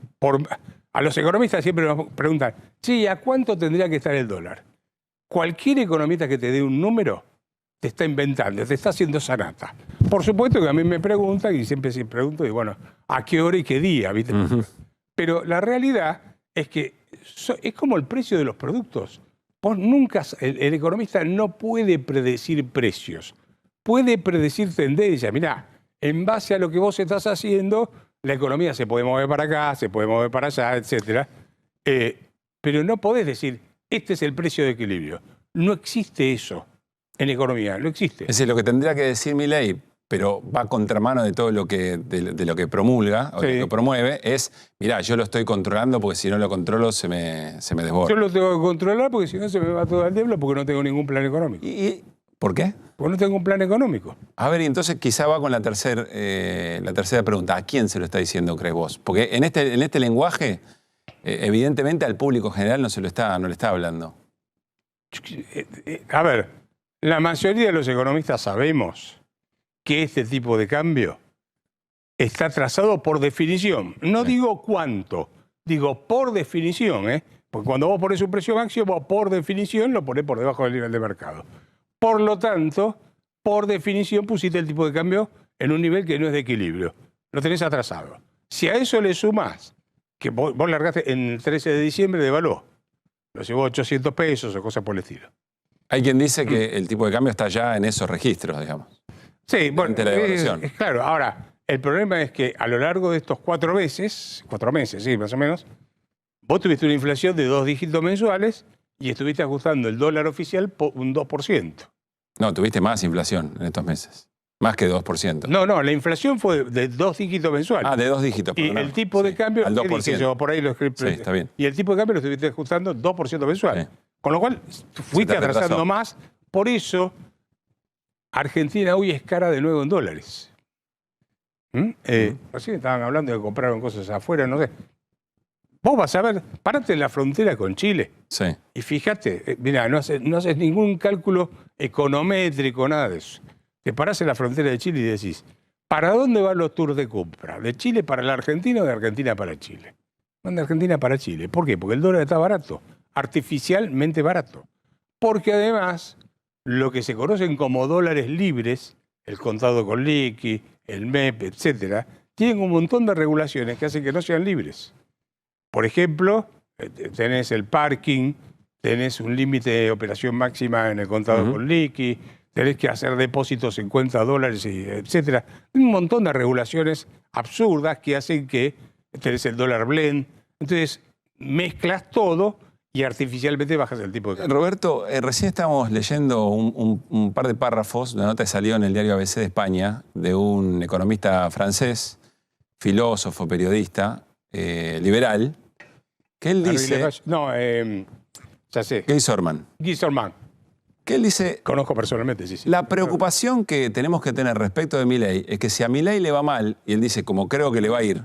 S13: a los economistas siempre nos preguntan, sí, ¿a cuánto tendría que estar el dólar? Cualquier economista que te dé un número te está inventando, te está haciendo sanata. Por supuesto que a mí me preguntan, y siempre pregunto, y bueno, ¿a qué hora y qué día? ¿Viste? Pero la realidad es que es como el precio de los productos. Vos nunca, el economista no puede predecir precios, puede predecir tendencias. Mirá, en base a lo que vos estás haciendo, la economía se puede mover para acá, se puede mover para allá, etc. Pero no podés decir, este es el precio de equilibrio. No existe eso. En economía, no existe.
S8: Es decir, lo que tendría que decir Milei, pero va a contramano de todo lo que, de lo que promulga, o lo que promueve, es, mirá, yo lo estoy controlando porque si no lo controlo se me desborda.
S13: Yo lo tengo que controlar porque si no se me va todo al diablo porque no tengo ningún plan económico.
S8: ¿Y por qué?
S13: Porque no tengo un plan económico.
S8: A ver, y entonces quizá va con la tercera pregunta. ¿A quién se lo está diciendo, crees vos? Porque en este lenguaje evidentemente al público general no le está hablando.
S13: A ver, la mayoría de los economistas sabemos que este tipo de cambio está trazado por definición. No digo cuánto, digo por definición, ¿eh? Porque cuando vos pones un precio máximo, vos por definición lo ponés por debajo del nivel de mercado. Por lo tanto, por definición pusiste el tipo de cambio en un nivel que no es de equilibrio. Lo tenés atrasado. Si a eso le sumás que vos largaste en el 13 de diciembre de valor, lo llevó 800 pesos o cosas por el estilo.
S8: Hay quien dice que el tipo de cambio está ya en esos registros, digamos.
S13: Sí, bueno,
S8: la devaluación.
S13: Claro. Ahora, el problema es que a lo largo de estos 4 meses, sí, más o menos, vos tuviste una inflación de 2 dígitos mensuales y estuviste ajustando el dólar oficial por un 2%.
S8: No, tuviste más inflación en estos meses. Más que 2%.
S13: No, la inflación fue de 2 dígitos mensuales.
S8: Ah, de 2 dígitos.
S13: Y el tipo de cambio,
S8: al 2%.
S13: Yo por ahí lo escribí.
S8: Sí, está bien.
S13: Y el tipo de cambio lo estuviste ajustando 2% mensual. Sí. Con lo cual, fuiste atrasando más. Por eso, Argentina hoy es cara de nuevo en dólares. Así estaban hablando de comprar cosas afuera, no sé. Vos vas a ver, parate en la frontera con Chile.
S8: Sí.
S13: Y fíjate, mira, no haces ningún cálculo econométrico, nada de eso. Te parás en la frontera de Chile y decís, ¿para dónde van los tours de compra? ¿De Chile para la Argentina o de Argentina para Chile? Van de Argentina para Chile. ¿Por qué? Porque el dólar está barato, artificialmente barato. Porque además, lo que se conocen como dólares libres, el contado con liqui, el MEP, etcétera, tienen un montón de regulaciones que hacen que no sean libres. Por ejemplo, tenés el parking, tenés un límite de operación máxima en el contado con liqui, tenés que hacer depósitos $50, etcétera. Un montón de regulaciones absurdas que hacen que tenés el dólar blend. Entonces, mezclas todo y artificialmente bajas el tipo de cambio.
S8: Roberto, recién estábamos leyendo un par de párrafos, una nota que salió en el diario ABC de España, de un economista francés, filósofo, periodista, liberal, que él dice...
S13: Ya sé.
S8: Guy Sorman. Que él dice...
S13: Conozco personalmente, sí.
S8: La preocupación que tenemos que tener respecto de Milei es que si a Milei le va mal, y él dice, como creo que le va a ir,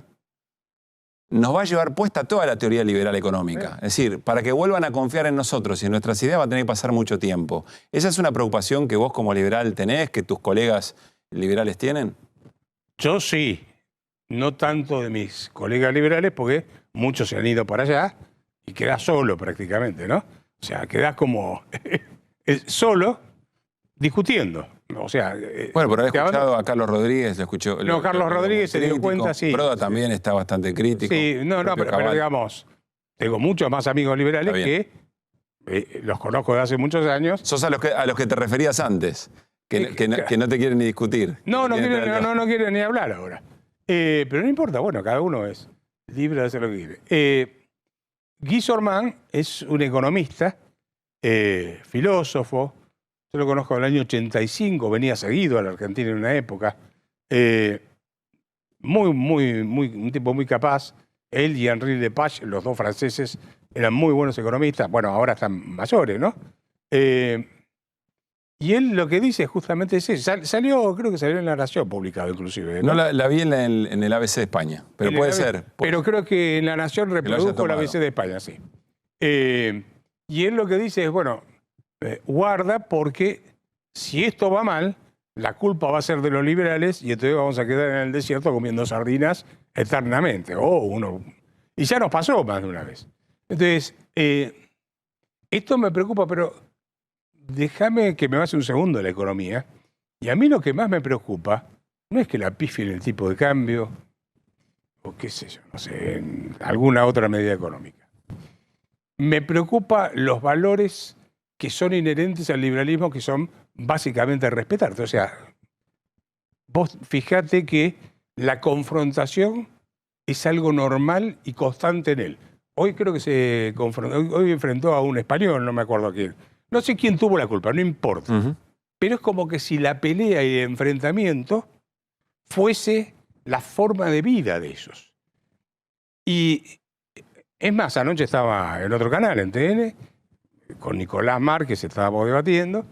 S8: nos va a llevar puesta toda la teoría liberal económica. Es decir, para que vuelvan a confiar en nosotros y en nuestras ideas va a tener que pasar mucho tiempo. ¿Esa es una preocupación que vos como liberal tenés, que tus colegas liberales tienen?
S13: Yo sí. No tanto de mis colegas liberales, porque muchos se han ido para allá y quedás solo prácticamente, ¿no? O sea, quedás como solo discutiendo. O sea,
S8: bueno, pero he escuchado a Carlos Rodríguez, lo escuchó.
S13: No, Carlos Rodríguez se dio cuenta, sí.
S8: Proda también está bastante crítico.
S13: Sí, pero digamos, tengo muchos más amigos liberales que los conozco de hace muchos años.
S8: Sos a los que te referías antes, que no te quieren ni discutir.
S13: No quieren ni hablar ahora. Pero no importa, bueno, cada uno es libre de hacer lo que quiere. Guy Sorman es un economista, filósofo. Yo lo conozco en el año 85, venía seguido a la Argentina en una época. Un tipo muy capaz. Él y Henri Lepage, los dos franceses, eran muy buenos economistas. Bueno, ahora están mayores, ¿no? Y él lo que dice justamente es eso. Creo que salió en La Nación publicado inclusive.
S8: No la vi en el ABC de España, pero puede ser.
S13: Pero creo que en La Nación reprodujo el ABC de España, sí. Y él lo que dice es, bueno, guarda porque si esto va mal, la culpa va a ser de los liberales y entonces vamos a quedar en el desierto comiendo sardinas eternamente. Y ya nos pasó más de una vez. Entonces, esto me preocupa, pero déjame que me base un segundo en la economía. Y a mí lo que más me preocupa no es que la pifien el tipo de cambio o qué sé yo, no sé, en alguna otra medida económica. Me preocupa los valores que son inherentes al liberalismo, que son básicamente respetarte. O sea, vos fíjate que la confrontación es algo normal y constante en él. Hoy creo que hoy enfrentó a un español, no me acuerdo a quién. No sé quién tuvo la culpa, no importa. Pero es como que si la pelea y el enfrentamiento fuese la forma de vida de ellos. Y es más, anoche estaba en otro canal, en TN, con Nicolás Márquez, estábamos debatiendo,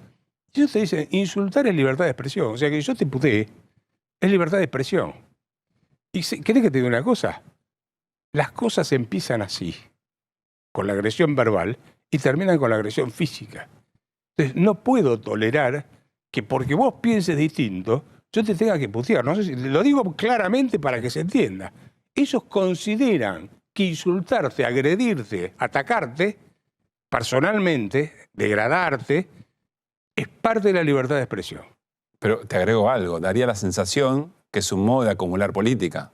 S13: y ellos te dicen, insultar es libertad de expresión. O sea, que yo te puteé, es libertad de expresión. ¿Y querés que te diga una cosa? Las cosas empiezan así. con la agresión verbal y terminan con la agresión física. Entonces, no puedo tolerar que porque vos pienses distinto, yo te tenga que putear. No sé si lo digo claramente para que se entienda. Ellos consideran que insultarte, agredirte, atacarte personalmente, degradarte, es parte de la libertad de expresión.
S8: Pero te agrego algo, daría la sensación que es un modo de acumular política.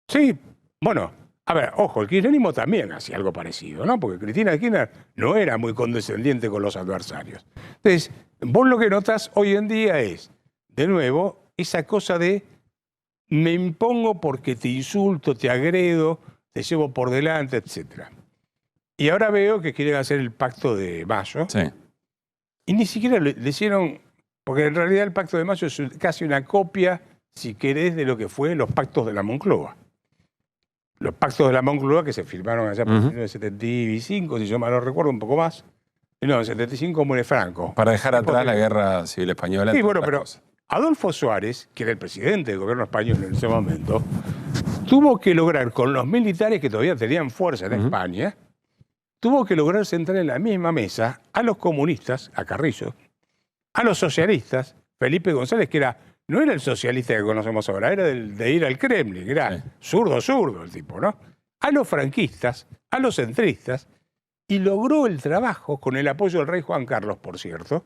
S13: Sí, bueno, a ver, ojo, el kirchnerismo también hacía algo parecido, ¿no? Porque Cristina Kirchner no era muy condescendiente con los adversarios. Entonces, vos lo que notás hoy en día es, de nuevo, esa cosa de me impongo porque te insulto, te agredo, te llevo por delante, etc. Y ahora veo que quieren hacer el pacto de Mayo.
S8: Sí.
S13: Y ni siquiera le hicieron, porque en realidad el pacto de Mayo es casi una copia, si querés, de lo que fue los pactos de la Moncloa. Los pactos de la Moncloa que se firmaron allá por 1975, si yo mal no recuerdo, un poco más. No, en 75 muere Franco.
S8: Para dejar atrás la guerra civil española.
S13: Sí, bueno, pero Adolfo Suárez, que era el presidente del gobierno español en ese momento, tuvo que lograr con los militares que todavía tenían fuerza en España, tuvo que lograr sentar en la misma mesa a los comunistas, a Carrizo, a los socialistas, Felipe González, que no era el socialista que conocemos ahora, era de ir al Kremlin, que era zurdo el tipo, ¿no? A los franquistas, a los centristas, y logró el trabajo con el apoyo del rey Juan Carlos, por cierto.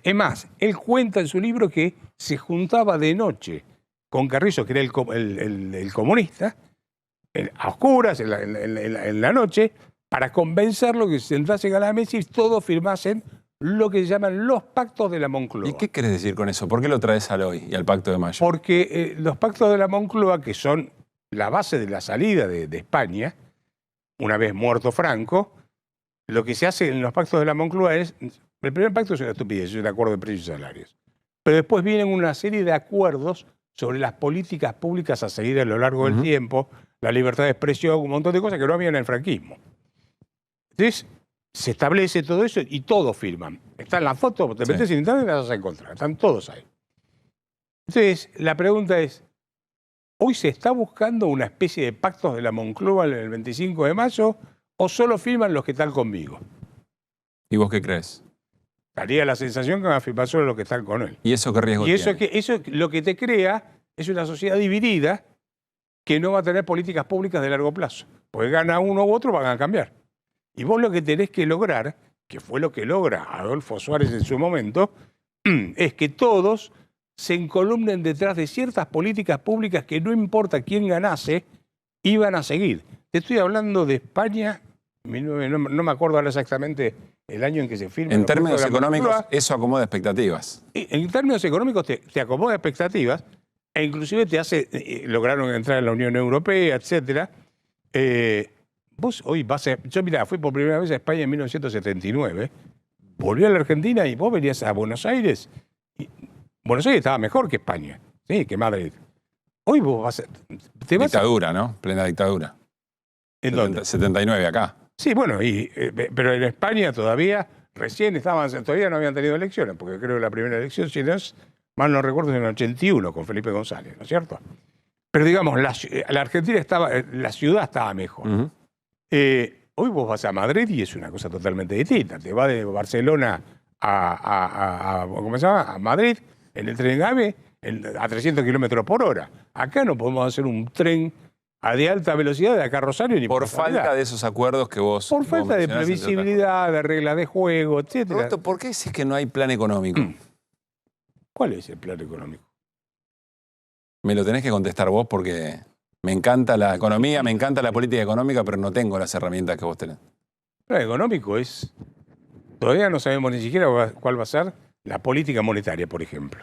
S13: Es más, él cuenta en su libro que se juntaba de noche con Carrizo, que era el comunista, a oscuras, en la noche, para convencerlo que se sentasen a la mesa y todos firmasen lo que se llaman los pactos de la Moncloa.
S8: ¿Y qué querés decir con eso? ¿Por qué lo traes al hoy y al Pacto de Mayo?
S13: Porque los pactos de la Moncloa, que son la base de la salida de España, una vez muerto Franco, lo que se hace en los pactos de la Moncloa es... El primer pacto es una estupidez, es un acuerdo de precios y salarios. Pero después vienen una serie de acuerdos sobre las políticas públicas a seguir a lo largo del tiempo, la libertad de expresión, un montón de cosas que no había en el franquismo. Entonces, se establece todo eso y todos firman. Está en la foto, te metes en internet y las vas a encontrar. Están todos ahí. Entonces, la pregunta es, ¿hoy se está buscando una especie de pactos de la Moncloa el 25 de mayo o solo firman los que están conmigo?
S8: ¿Y vos qué crees?
S13: Daría la sensación que van a firmar solo los que están con él.
S8: ¿Y eso qué riesgo tiene?
S13: Eso lo que te crea es una sociedad dividida que no va a tener políticas públicas de largo plazo. Porque gana uno u otro, van a cambiar. Y vos lo que tenés que lograr, que fue lo que logra Adolfo Suárez en su momento, es que todos se encolumnen detrás de ciertas políticas públicas que no importa quién ganase, iban a seguir. Te estoy hablando de España, no me acuerdo ahora exactamente el año en que se firma.
S8: En términos económicos, eso acomoda expectativas.
S13: En términos económicos te acomoda expectativas e inclusive te hace, lograron entrar en la Unión Europea, etc. Vos hoy yo mirá, fui por primera vez a España en 1979, volví a la Argentina y vos venías a Buenos Aires. Buenos Aires estaba mejor que España, sí, que Madrid. Hoy vos vas a...
S8: Dictadura, ¿no? Plena dictadura.
S13: ¿En dónde?
S8: 79 acá.
S13: Sí, bueno, pero en España todavía no habían tenido elecciones, porque creo que la primera elección, si no es, mal no recuerdo, es en el 81 con Felipe González, ¿no es cierto? Pero digamos, la Argentina la ciudad estaba mejor. Hoy vos vas a Madrid y es una cosa totalmente distinta. Te vas de Barcelona ¿cómo se llama? A Madrid en el tren AVE a 300 kilómetros por hora. Acá no podemos hacer un tren de alta velocidad de acá a Rosario ni
S8: por falta de esos acuerdos que vos...
S13: Por falta de previsibilidad, de reglas de juego, etc.
S8: Roberto, ¿por qué decís que no hay plan económico?
S13: ¿Cuál es el plan económico?
S8: Me lo tenés que contestar vos porque me encanta la economía, me encanta la política económica, pero no tengo las herramientas que vos tenés.
S13: El plan económico es... Todavía no sabemos ni siquiera cuál va a ser la política monetaria, por ejemplo.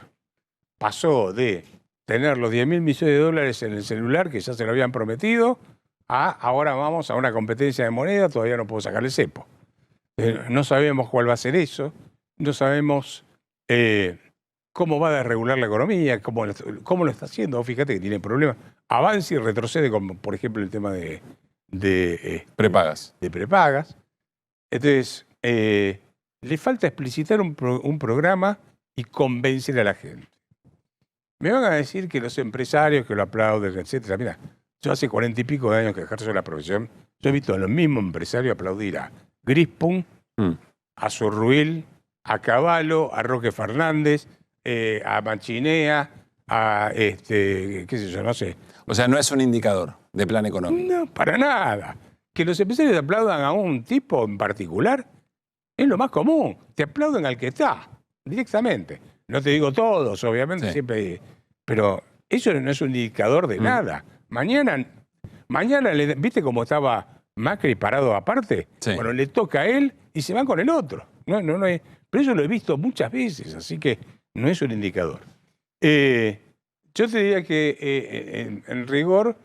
S13: Pasó de tener los 10.000 millones de dólares en el celular, que ya se lo habían prometido, ahora vamos a una competencia de moneda, todavía no puedo sacar el cepo. No sabemos cuál va a ser eso, no sabemos cómo va a desregular la economía, cómo lo está haciendo. Fíjate que tiene problemas. Avanza y retrocede, como por ejemplo el tema de
S8: prepagas.
S13: Entonces, le falta explicitar un programa y convencer a la gente. Me van a decir que los empresarios que lo aplauden, etcétera. Mira, yo hace 40 y pico de años que ejerzo la profesión Yo he visto a los mismos empresarios aplaudir a Grispun, a Zurruil, a Cavallo, a Roque Fernández, a Machinea, a qué sé yo, no sé.
S8: O sea, no es un indicador de plan económico.
S13: No, para nada. Que los empresarios aplaudan a un tipo en particular es lo más común. Te aplauden al que está, directamente. No te digo todos, obviamente, siempre. Pero eso no es un indicador de nada. Mañana, ¿viste cómo estaba Macri parado aparte?
S8: Sí.
S13: Bueno, le toca a él y se van con el otro. No es, pero eso lo he visto muchas veces, así que no es un indicador. Yo te diría que, en rigor,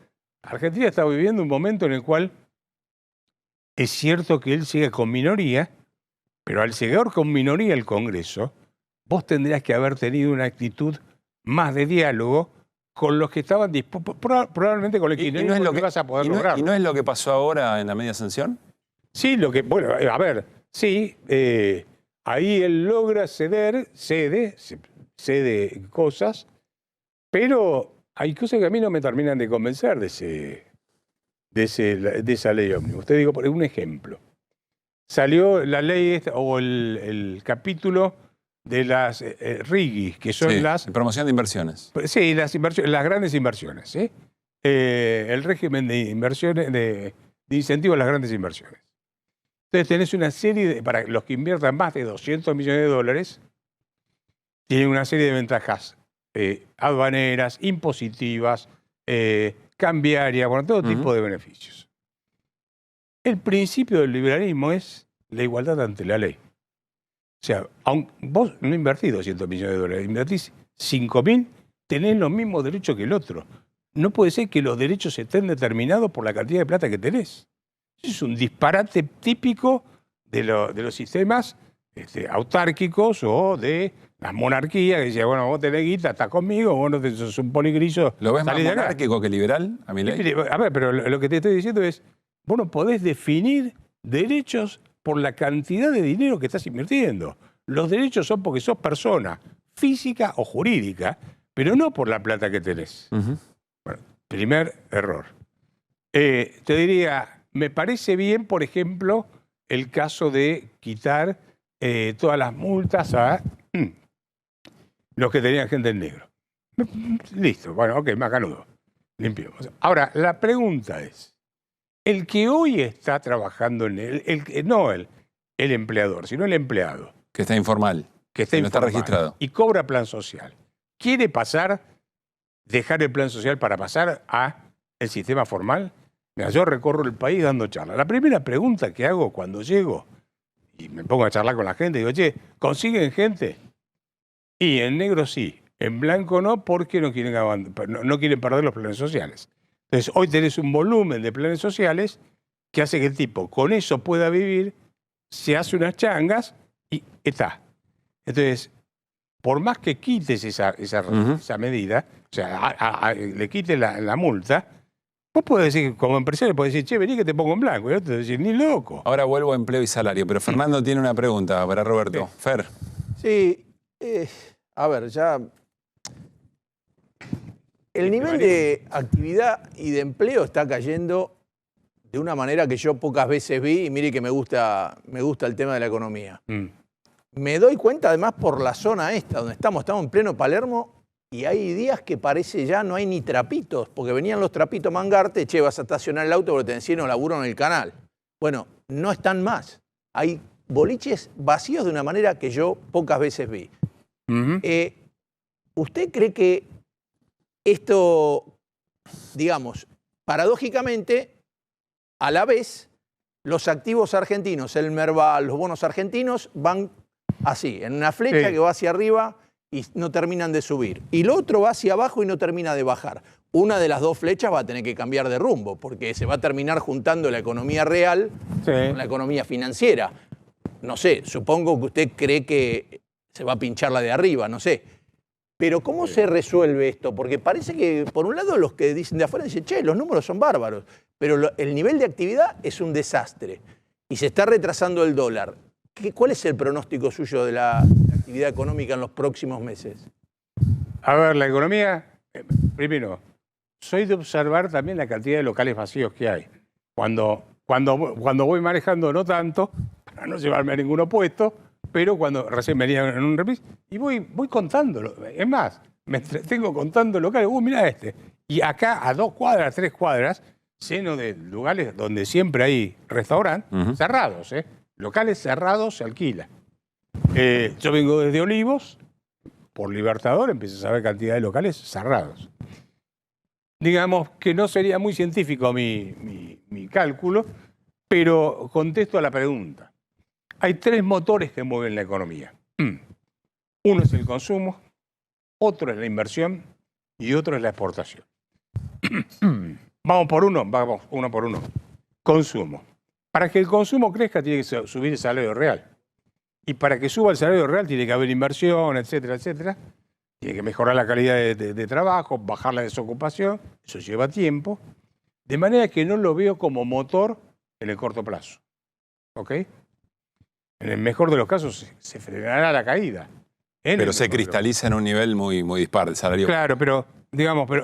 S13: Argentina está viviendo un momento en el cual es cierto que él sigue con minoría, pero al llegar con minoría al Congreso, vos tendrías que haber tenido una actitud más de diálogo con los que estaban dispuestos, probablemente con el kirchnerismo, no es lo que vas a poder lograr.
S8: ¿Y no es lo que pasó ahora en la media sanción?
S13: Sí, bueno, a ver, sí, ahí él logra cede cosas, pero hay cosas que a mí no me terminan de convencer de esa ley ómnibus. Te digo, por un ejemplo. Salió la ley o el capítulo de las RIGI, que son las...
S8: promoción de inversiones.
S13: Sí, las grandes inversiones. ¿Sí? El régimen de inversiones, de incentivo a las grandes inversiones. Entonces tenés una serie, para los que inviertan más de 200 millones de dólares, tienen una serie de ventajas aduaneras, impositivas, cambiarias, bueno, todo tipo de beneficios. El principio del liberalismo es la igualdad ante la ley. O sea, aunque vos no invertís 200 millones de dólares, invertís 5.000, tenés los mismos derechos que el otro. No puede ser que los derechos estén determinados por la cantidad de plata que tenés. Eso es un disparate típico de los sistemas autárquicos o de las monarquías, que decían, bueno, vos tenés guita, estás conmigo, vos no sos un poligrillo.
S8: ¿Lo ves más monárquico que liberal, a mi ley?
S13: A ver, pero lo que te estoy diciendo es, vos no podés definir derechos por la cantidad de dinero que estás invirtiendo. Los derechos son porque sos persona física o jurídica, pero no por la plata que tenés. Bueno, primer error. Te diría, me parece bien, por ejemplo, el caso de quitar todas las multas a los que tenían gente en negro. Listo, bueno, ok, macanudo. Limpiamos. Ahora, la pregunta es, el que hoy está trabajando en no el empleador, sino el empleado.
S8: Que está informal.
S13: Que no está registrado. Y cobra plan social. ¿Quiere dejar el plan social para pasar a el sistema formal? Mira, yo recorro el país dando charlas. La primera pregunta que hago cuando llego y me pongo a charlar con la gente, digo, che, ¿consiguen gente? Y en negro sí, en blanco no, porque no quieren perder los planes sociales. Entonces, hoy tenés un volumen de planes sociales que hace que el tipo con eso pueda vivir, se hace unas changas y está. Entonces, por más que quites esa medida, o sea, le quites la multa, vos podés decir, como empresario, podés decir, che, vení que te pongo en blanco. Y yo te voy a decir, ni loco.
S8: Ahora vuelvo a empleo y salario, pero Fernando tiene una pregunta para Roberto. Sí. Fer.
S12: Sí, a ver, ya... El nivel de actividad y de empleo está cayendo de una manera que yo pocas veces vi, y mire que me gusta el tema de la economía. Me doy cuenta además por la zona esta, donde estamos en pleno Palermo, y hay días que parece ya no hay ni trapitos, porque venían los trapitos Mangarte, che, vas a estacionar el auto porque te encierran laburo en el canal. Bueno, no están más. Hay boliches vacíos de una manera que yo pocas veces vi. ¿Usted cree que esto, digamos, paradójicamente, a la vez, los activos argentinos, el Merval, los bonos argentinos, van así, en una flecha que va hacia arriba y no terminan de subir? Y lo otro va hacia abajo y no termina de bajar. Una de las dos flechas va a tener que cambiar de rumbo, porque se va a terminar juntando la economía real con la economía financiera. No sé, supongo que usted cree que se va a pinchar la de arriba, no sé. Pero ¿cómo se resuelve esto? Porque parece que, por un lado, los que dicen de afuera dicen, che, los números son bárbaros, pero el nivel de actividad es un desastre y se está retrasando el dólar. ¿Cuál es el pronóstico suyo de la actividad económica en los próximos meses?
S13: A ver, la economía, primero, soy de observar también la cantidad de locales vacíos que hay. Cuando Cuando voy manejando no tanto, para no llevarme a ninguno puesto, pero cuando recién venía en un remis, y voy contándolo. Es más, me entretengo contando locales. Mirá este. Y acá a 2 cuadras, 3 cuadras, lleno de lugares donde siempre hay restaurantes cerrados, locales cerrados se alquila. Yo vengo desde Olivos, por Libertador, empecé a ver cantidad de locales cerrados. Digamos que no sería muy científico mi cálculo, pero contesto a la pregunta. Hay 3 motores que mueven la economía. Uno es el consumo, otro es la inversión y otro es la exportación. Vamos uno por uno. Consumo. Para que el consumo crezca tiene que subir el salario real. Y para que suba el salario real tiene que haber inversión, etcétera, etcétera. Tiene que mejorar la calidad de trabajo, bajar la desocupación. Eso lleva tiempo. De manera que no lo veo como motor en el corto plazo. ¿Ok? En el mejor de los casos se frenará la caída.
S8: Pero se cristaliza en un nivel muy, muy dispar de salario.
S13: Claro, pero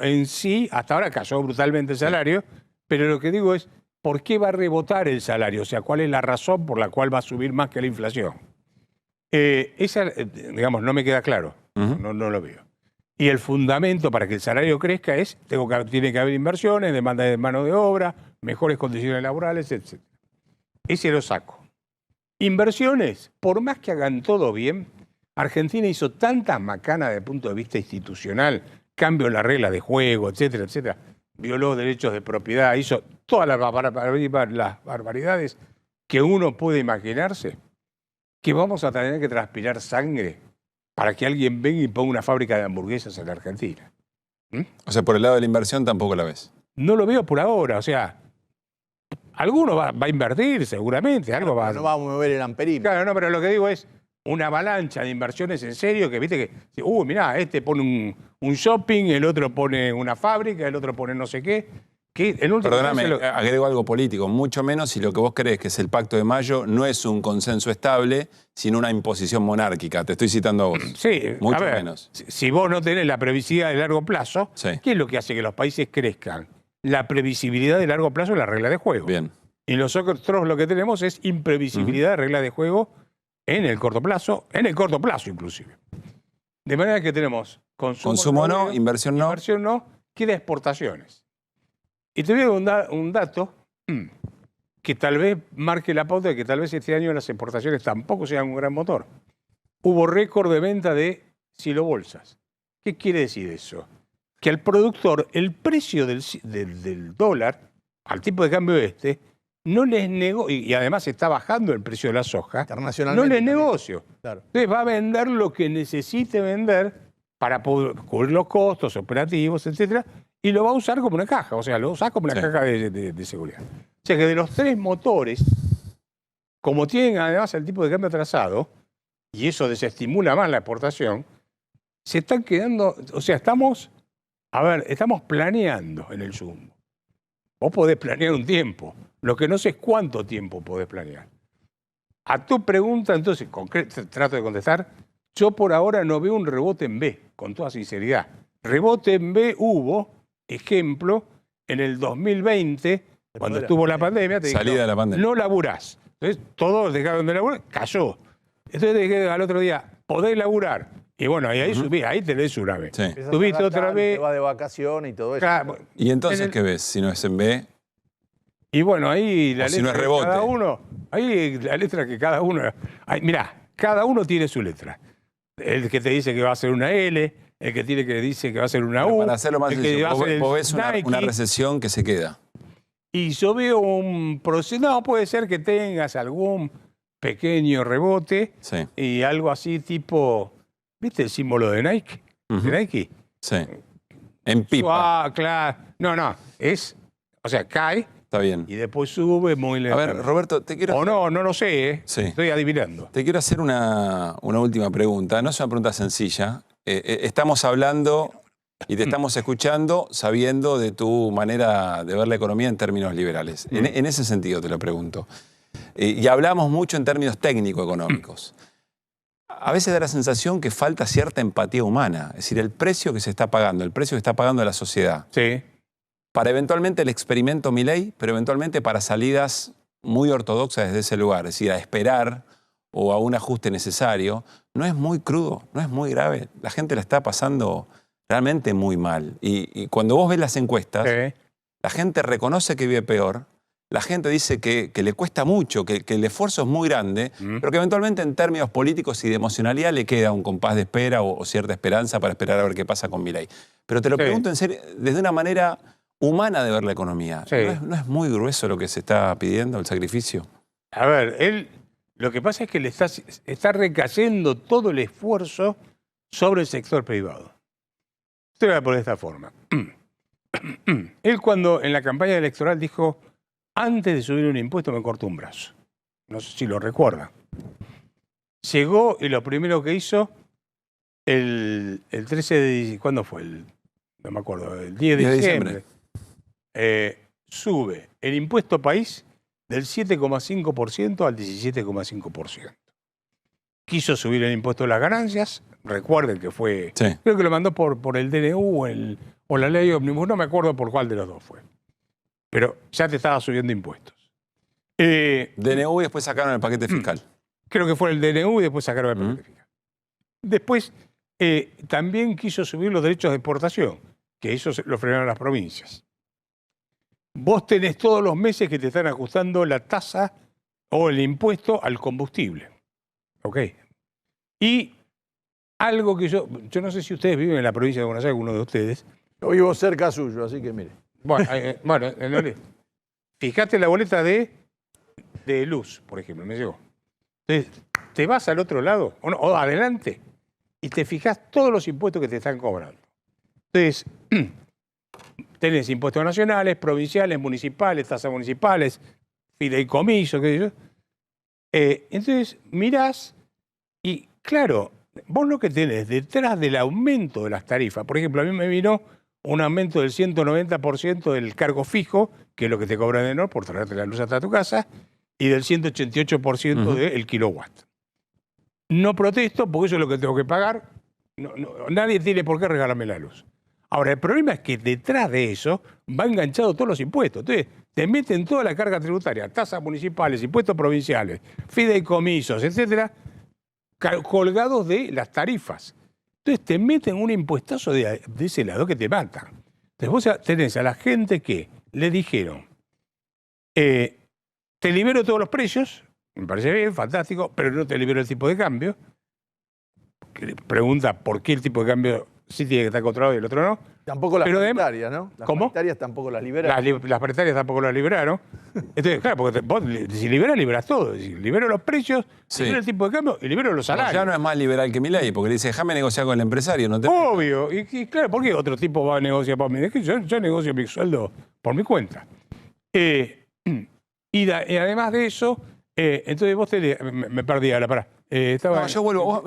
S13: en sí, hasta ahora cayó brutalmente el salario, pero lo que digo es, ¿por qué va a rebotar el salario? O sea, ¿cuál es la razón por la cual va a subir más que la inflación? No me queda claro, no lo veo. Y el fundamento para que el salario crezca es, tiene que haber inversiones, demanda de mano de obra, mejores condiciones laborales, etc. Ese lo saco. Inversiones, por más que hagan todo bien, Argentina hizo tantas macanas desde el punto de vista institucional, cambio en la regla de juego, etcétera, etcétera, violó derechos de propiedad, hizo todas las barbaridades que uno puede imaginarse, que vamos a tener que transpirar sangre para que alguien venga y ponga una fábrica de hamburguesas en la Argentina.
S8: O sea, por el lado de la inversión tampoco la ves.
S13: No lo veo por ahora, o sea, alguno va a invertir seguramente, algo va a...
S12: No va a mover el amperímetro.
S13: Claro, no, pero lo que digo es una avalancha de inversiones en serio que, viste que, mirá, este pone un shopping, el otro pone una fábrica, el otro pone no sé qué.
S8: Perdóname, agrego algo político, mucho menos si lo que vos crees que es el Pacto de Mayo no es un consenso estable, sino una imposición monárquica. Te estoy citando a vos.
S13: Sí,
S8: mucho menos.
S13: Si vos no tenés la previsibilidad de largo plazo, ¿qué es lo que hace que los países crezcan? La previsibilidad de largo plazo es la regla de juego.
S8: Bien.
S13: Y nosotros lo que tenemos es imprevisibilidad de regla de juego en el corto plazo inclusive. De manera que tenemos
S8: consumo no, inversión
S13: no, queda exportaciones. Y te voy a dar un dato que tal vez marque la pauta de que tal vez este año las exportaciones tampoco sean un gran motor. Hubo récord de venta de silobolsas. ¿Qué quiere decir eso? Que al productor el precio del dólar, al tipo de cambio no les negocio, y además está bajando el precio de la soja, no les negocio. Claro. Entonces va a vender lo que necesite vender para poder cubrir los costos operativos, etcétera, y lo va a usar como una caja, o sea, lo usa como una caja de seguridad. O sea que de los 3 motores, como tienen además el tipo de cambio atrasado, y eso desestimula más la exportación, se están quedando, o sea, estamos planeando en el Zoom. Vos podés planear un tiempo, lo que no sé es cuánto tiempo podés planear. A tu pregunta, entonces, trato de contestar, yo por ahora no veo un rebote en B, con toda sinceridad. Rebote en B hubo, ejemplo, en el 2020, cuando estuvo la pandemia, te
S8: salida de la pandemia.
S13: No laburás. Entonces, todos dejaron de laburar, cayó. Entonces te dije al otro día, podés laburar. Y bueno, ahí subí, ahí tenés una vez.
S8: Sí.
S13: Subiste otra vez.
S12: Te va de vacaciones y todo eso.
S13: Claro,
S8: ¿Y entonces qué ves? Si no es en B.
S13: Y bueno, ahí la
S8: letra si no es
S13: de
S8: rebote.
S13: Cada uno, ahí la letra que cada uno... Mirá, cada uno tiene su letra. El que te dice que va a ser una L, el que dice que va a ser una U.
S8: Para hacerlo más sencillo, vos ves una
S13: Nike.
S8: recesión que se queda.
S13: Y yo veo un proceso... No, puede ser que tengas algún pequeño rebote y algo así tipo... ¿Viste el símbolo de Nike? ¿De Nike?
S8: Sí. En pipa.
S13: Claro. No, es... O sea, cae...
S8: Está bien.
S13: Y después sube muy lento.
S8: A ver, Roberto, te quiero...
S13: O no lo sé, ¿eh?
S8: Sí.
S13: Estoy adivinando.
S8: Te quiero hacer una última pregunta. No es una pregunta sencilla. Estamos hablando y te estamos escuchando sabiendo de tu manera de ver la economía en términos liberales. En ese sentido te lo pregunto. Y hablamos mucho en términos técnico-económicos. A veces da la sensación que falta cierta empatía humana. Es decir, el precio que se está pagando, el precio que está pagando la sociedad.
S13: Sí.
S8: para eventualmente el experimento Milei, pero eventualmente para salidas muy ortodoxas desde ese lugar, es decir, a esperar o a un ajuste necesario. No es muy crudo, no es muy grave. La gente la está pasando realmente muy mal. Y cuando vos ves las encuestas, la gente reconoce que vive peor, la gente dice que le cuesta mucho, que el esfuerzo es muy grande, pero que eventualmente en términos políticos y de emocionalidad le queda un compás de espera o cierta esperanza para esperar a ver qué pasa con Milei. Pero te lo pregunto en serio, desde una manera humana de ver la economía. ¿No es muy grueso lo que se está pidiendo, el sacrificio?
S13: A ver, lo que pasa es que le está recayendo todo el esfuerzo sobre el sector privado. Te lo voy a poner de esta forma. Él cuando en la campaña electoral dijo, antes de subir un impuesto me cortó un brazo. No sé si lo recuerdan. Llegó y lo primero que hizo, el 13 de diciembre, ¿cuándo fue? No me acuerdo, el 10 de diciembre. Sube el impuesto país del 7,5% al 17,5%. Quiso subir el impuesto a las ganancias, recuerden que fue, creo que lo mandó por el DNU o la ley ómnibus, no me acuerdo por cuál de los dos fue. Pero ya te estaba subiendo impuestos.
S8: DNU y después sacaron el paquete fiscal.
S13: Creo que fue el DNU y después sacaron el paquete fiscal. Después también quiso subir los derechos de exportación, que eso lo frenaron las provincias. Vos tenés todos los meses que te están ajustando la tasa o el impuesto al combustible. ¿Ok? Y algo que yo no sé si ustedes viven en la provincia de Buenos Aires, alguno de ustedes.
S12: Yo vivo cerca suyo, así que mire.
S13: Bueno, fíjate la boleta de luz, por ejemplo, me llegó. Entonces, te vas al otro lado, o adelante, y te fijas todos los impuestos que te están cobrando. Entonces, tenés impuestos nacionales, provinciales, municipales, tasas municipales, fideicomiso, qué sé yo. Entonces, mirás y, claro, vos lo que tenés detrás del aumento de las tarifas, por ejemplo, a mí me vino un aumento del 190% del cargo fijo, que es lo que te cobran de NOR por traerte la luz hasta tu casa, y del 188% del kilowatt. No protesto porque eso es lo que tengo que pagar. Nadie tiene por qué regalarme la luz. Ahora, el problema es que detrás de eso va enganchado todos los impuestos. Entonces, te meten toda la carga tributaria, tasas municipales, impuestos provinciales, fideicomisos, etcétera, colgados de las tarifas. Entonces, te meten un impuestazo de ese lado que te mata. Entonces, vos tenés a la gente que le dijeron, te libero todos los precios, me parece bien, fantástico, pero no te libero el tipo de cambio. Pregunta por qué el tipo de cambio sí tiene que estar controlado y el otro no.
S12: Tampoco las paritarias, ¿no? Las paritarias tampoco las liberaron.
S13: Las paritarias tampoco las liberaron. Entonces, claro, porque vos si liberas todo. Si libero los precios, libero el tipo de cambio y libero los salarios.
S8: Ya no es más liberal que Milei, porque le dice, déjame negociar con el empresario. No te...
S13: Obvio. Y claro, ¿por qué otro tipo va a negociar por mí? Es que yo negocio mi sueldo por mi cuenta. Y además de eso, entonces vos me perdí ahora, pará.
S8: No, yo vuelvo.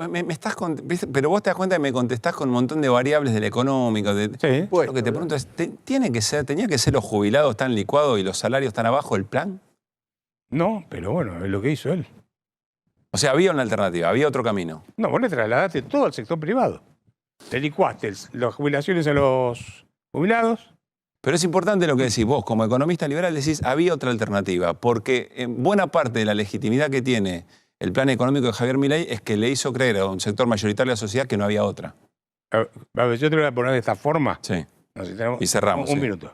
S8: Pero vos te das cuenta que me contestás con un montón de variables del económico. Lo que te pregunto es, ¿tenía que ser los jubilados tan licuados y los salarios tan abajo el plan?
S13: No, pero bueno, es lo que hizo él.
S8: O sea, había una alternativa, había otro camino.
S13: No, vos le trasladaste todo al sector privado. Te licuaste las jubilaciones a los jubilados.
S8: Pero es importante lo que decís vos, como economista liberal, decís, había otra alternativa, porque en buena parte de la legitimidad que tiene el plan económico de Javier Milei es que le hizo creer a un sector mayoritario de la sociedad que no había otra.
S13: A ver, yo te lo voy a poner de esta forma.
S8: Sí. Y cerramos.
S13: Un minuto.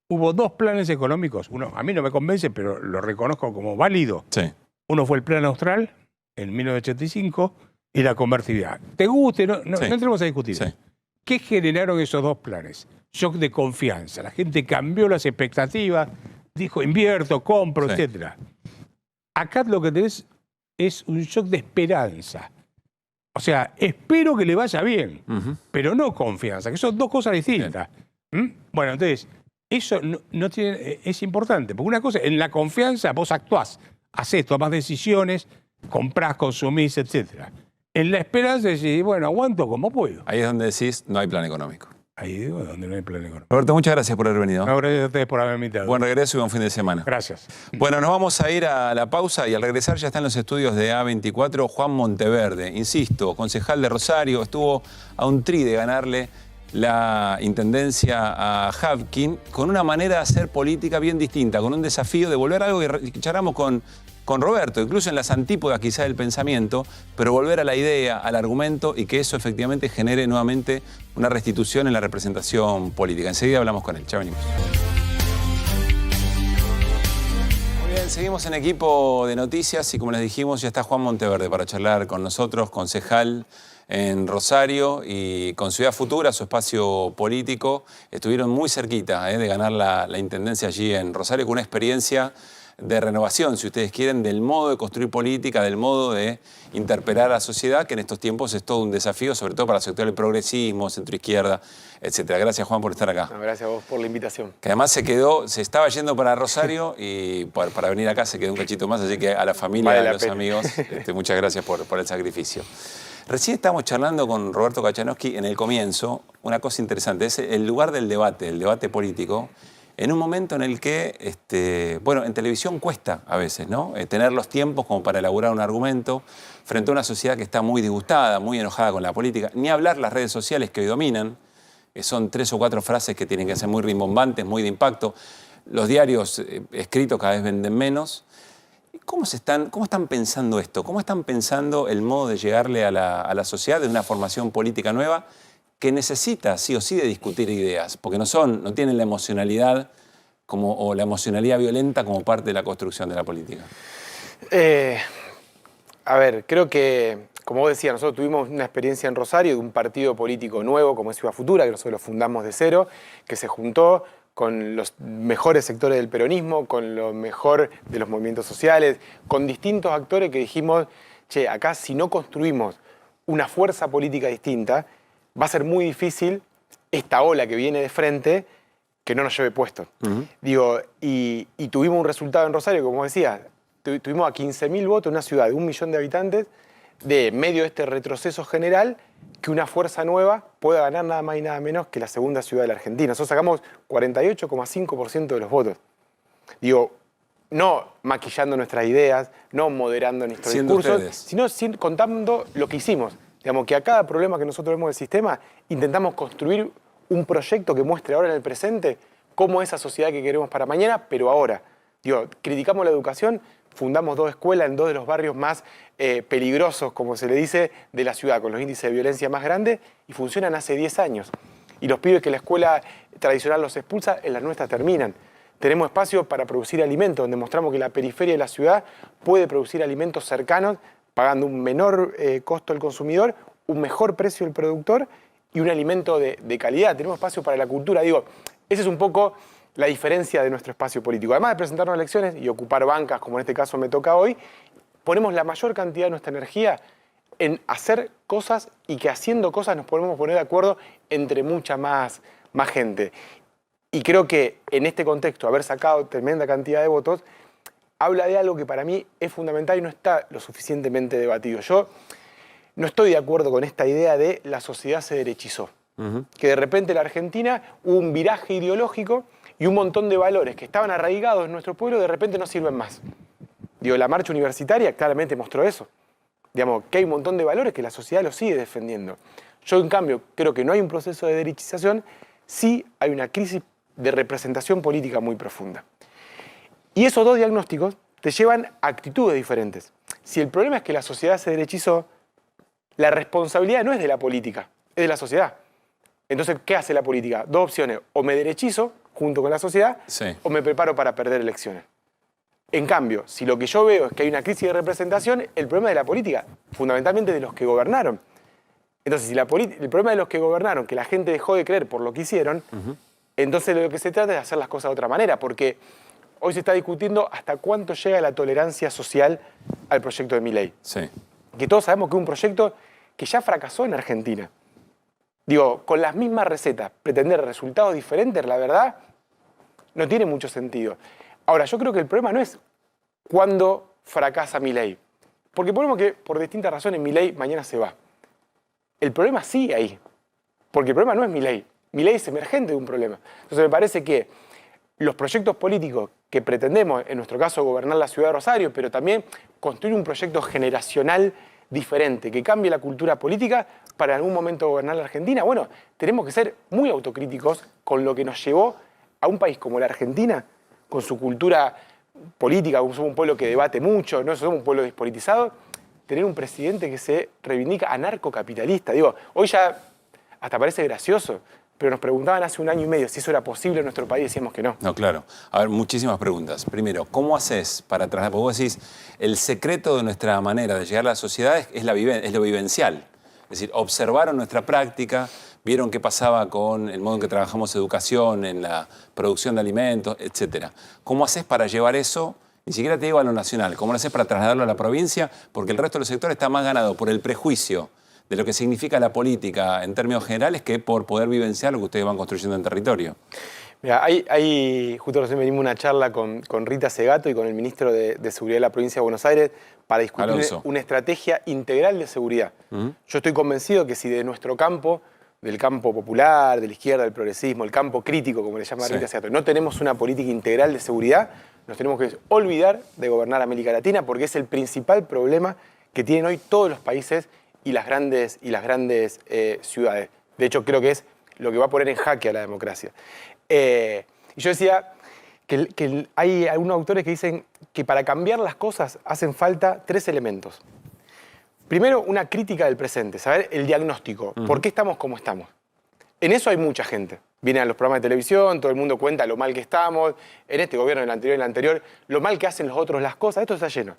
S13: Hubo dos planes económicos. Uno, a mí no me convence, pero lo reconozco como válido.
S8: Sí.
S13: Uno fue el Plan Austral, en 1985, y la convertibilidad. ¿Te guste? No entremos a discutir.
S8: Sí.
S13: ¿Qué generaron esos dos planes? Shock de confianza. La gente cambió las expectativas, dijo invierto, compro, etcétera. Acá lo que tenés es un shock de esperanza. O sea, espero que le vaya bien, pero no confianza, que son dos cosas distintas. Bueno, entonces, eso no tiene, es importante, porque una cosa, en la confianza vos actuás, hacés, tomás decisiones, comprás, consumís, etcétera. En la esperanza decís, bueno, aguanto como puedo.
S8: Ahí es donde decís, no hay plan económico.
S13: Ahí digo, donde no hay plan económico.
S8: Roberto, muchas gracias por haber venido.
S13: No, gracias a ustedes por haberme invitado.
S8: Buen regreso y buen fin de semana.
S13: Gracias.
S8: Bueno, nos vamos a ir a la pausa y al regresar ya está en los estudios de A24 Juan Monteverde. Insisto, concejal de Rosario, estuvo a un tri de ganarle la intendencia a Havkin con una manera de hacer política bien distinta, con un desafío de volver a algo que charlamos con Roberto, incluso en las antípodas quizá del pensamiento, pero volver a la idea, al argumento y que eso efectivamente genere nuevamente una restitución en la representación política. Enseguida hablamos con él. Ya venimos. Muy bien, seguimos en equipo de noticias y como les dijimos ya está Juan Monteverde para charlar con nosotros, concejal en Rosario y con Ciudad Futura, su espacio político. Estuvieron muy cerquita de ganar la intendencia allí en Rosario con una experiencia de renovación, si ustedes quieren, del modo de construir política, del modo de interpelar a la sociedad, que en estos tiempos es todo un desafío, sobre todo para el sector del progresismo, centroizquierda, etc. Gracias, Juan, por estar acá.
S14: No, gracias a vos por la invitación.
S8: Que además se estaba yendo para Rosario y para venir acá se quedó un cachito más, así que a la familia, a los amigos, muchas gracias por el sacrificio. Recién estábamos charlando con Roberto Kachanowski en el comienzo, una cosa interesante, es el lugar del debate, el debate político, en un momento en el que, bueno, en televisión cuesta a veces, ¿no? Tener los tiempos como para elaborar un argumento frente a una sociedad que está muy disgustada, muy enojada con la política. Ni hablar las redes sociales que hoy dominan, que son 3 o 4 frases que tienen que ser muy rimbombantes, muy de impacto. Los diarios escritos cada vez venden menos. ¿Cómo están pensando esto? ¿Cómo están pensando el modo de llegarle a la sociedad de una formación política nueva que necesita sí o sí de discutir ideas? Porque no tienen la emocionalidad o la emocionalidad violenta como parte de la construcción de la política.
S14: A ver, creo que, como vos decías, nosotros tuvimos una experiencia en Rosario de un partido político nuevo como es Ciudad Futura, que nosotros lo fundamos de cero, que se juntó con los mejores sectores del peronismo, con lo mejor de los movimientos sociales, con distintos actores que dijimos, che, acá si no construimos una fuerza política distinta, va a ser muy difícil esta ola que viene de frente que no nos lleve puesto. Digo, y tuvimos un resultado en Rosario, como decía, tuvimos a 15.000 votos en una ciudad de 1 millón de habitantes, de medio de este retroceso general, que una fuerza nueva pueda ganar nada más y nada menos que la segunda ciudad de la Argentina. Nosotros sacamos 48,5% de los votos. Digo, no maquillando nuestras ideas, no moderando nuestros discursos, sino contando lo que hicimos. Digamos, que a cada problema que nosotros vemos del sistema, intentamos construir un proyecto que muestre ahora en el presente cómo es esa sociedad que queremos para mañana, pero ahora. Digo, criticamos la educación, fundamos 2 escuelas en 2 de los barrios más peligrosos, como se le dice, de la ciudad, con los índices de violencia más grandes, y funcionan hace 10 años. Y los pibes que la escuela tradicional los expulsa, en las nuestras terminan. Tenemos espacio para producir alimentos, donde mostramos que la periferia de la ciudad puede producir alimentos cercanos, pagando un menor costo al consumidor, un mejor precio al productor y un alimento de calidad. Tenemos espacio para la cultura. Digo, esa es un poco la diferencia de nuestro espacio político. Además de presentarnos a elecciones y ocupar bancas, como en este caso me toca hoy, ponemos la mayor cantidad de nuestra energía en hacer cosas y que haciendo cosas nos podemos poner de acuerdo entre mucha más gente. Y creo que en este contexto, haber sacado tremenda cantidad de votos, habla de algo que para mí es fundamental y no está lo suficientemente debatido. Yo no estoy de acuerdo con esta idea de la sociedad se derechizó. Que de repente en la Argentina hubo un viraje ideológico y un montón de valores que estaban arraigados en nuestro pueblo de repente no sirven más. Digo, la marcha universitaria claramente mostró eso. Digamos, que hay un montón de valores que la sociedad los sigue defendiendo. Yo, en cambio, creo que no hay un proceso de derechización, sí hay una crisis de representación política muy profunda. Y esos 2 diagnósticos te llevan a actitudes diferentes. Si el problema es que la sociedad se derechizó, la responsabilidad no es de la política, es de la sociedad. Entonces, ¿qué hace la política? 2 opciones. O me derechizo junto con la sociedad, o me preparo para perder elecciones. En cambio, si lo que yo veo es que hay una crisis de representación, el problema es de la política, fundamentalmente de los que gobernaron. Entonces, si el problema de los que gobernaron, que la gente dejó de creer por lo que hicieron, entonces de lo que se trata es de hacer las cosas de otra manera, porque hoy se está discutiendo hasta cuánto llega la tolerancia social al proyecto de Milei. Que todos sabemos que es un proyecto que ya fracasó en Argentina. Digo, con las mismas recetas, pretender resultados diferentes, la verdad, no tiene mucho sentido. Ahora, yo creo que el problema no es cuándo fracasa Milei. Porque ponemos que por distintas razones Milei mañana se va. El problema sigue ahí. Porque el problema no es Milei. Milei es emergente de un problema. Entonces me parece que los proyectos políticos que pretendemos, en nuestro caso, gobernar la ciudad de Rosario, pero también construir un proyecto generacional diferente, que cambie la cultura política para en algún momento gobernar la Argentina. Bueno, tenemos que ser muy autocríticos con lo que nos llevó a un país como la Argentina, con su cultura política, somos un pueblo que debate mucho, no somos un pueblo despolitizado, tener un presidente que se reivindica anarcocapitalista. Digo, hoy ya hasta parece gracioso, pero nos preguntaban hace 1 año y medio si eso era posible en nuestro país y decíamos que no.
S8: No, claro. A ver, muchísimas preguntas. Primero, ¿cómo haces para trasladar? Porque vos decís, el secreto de nuestra manera de llegar a la sociedad es lo vivencial. Es decir, observaron nuestra práctica, vieron qué pasaba con el modo en que trabajamos educación, en la producción de alimentos, etc. ¿Cómo haces para llevar eso? Ni siquiera te digo a lo nacional. ¿Cómo lo haces para trasladarlo a la provincia? Porque el resto de los sectores está más ganado por el prejuicio de lo que significa la política en términos generales que por poder vivenciar lo que ustedes van construyendo en territorio.
S14: Mira, justo recién venimos una charla con Rita Segato y con el ministro de Seguridad de la provincia de Buenos Aires para discutir una estrategia integral de seguridad. Yo estoy convencido que si de nuestro campo, del campo popular, de la izquierda, del progresismo, el campo crítico, como le llama Rita Segato, no tenemos una política integral de seguridad, nos tenemos que olvidar de gobernar América Latina porque es el principal problema que tienen hoy todos los países y las grandes ciudades. De hecho, creo que es lo que va a poner en jaque a la democracia. Y yo decía que hay algunos autores que dicen que para cambiar las cosas hacen falta 3 elementos. Primero, una crítica del presente, saber el diagnóstico. ¿Por qué estamos como estamos? En eso hay mucha gente. Vienen a los programas de televisión, todo el mundo cuenta lo mal que estamos, en este gobierno, en el anterior, lo mal que hacen los otros las cosas. Esto está lleno.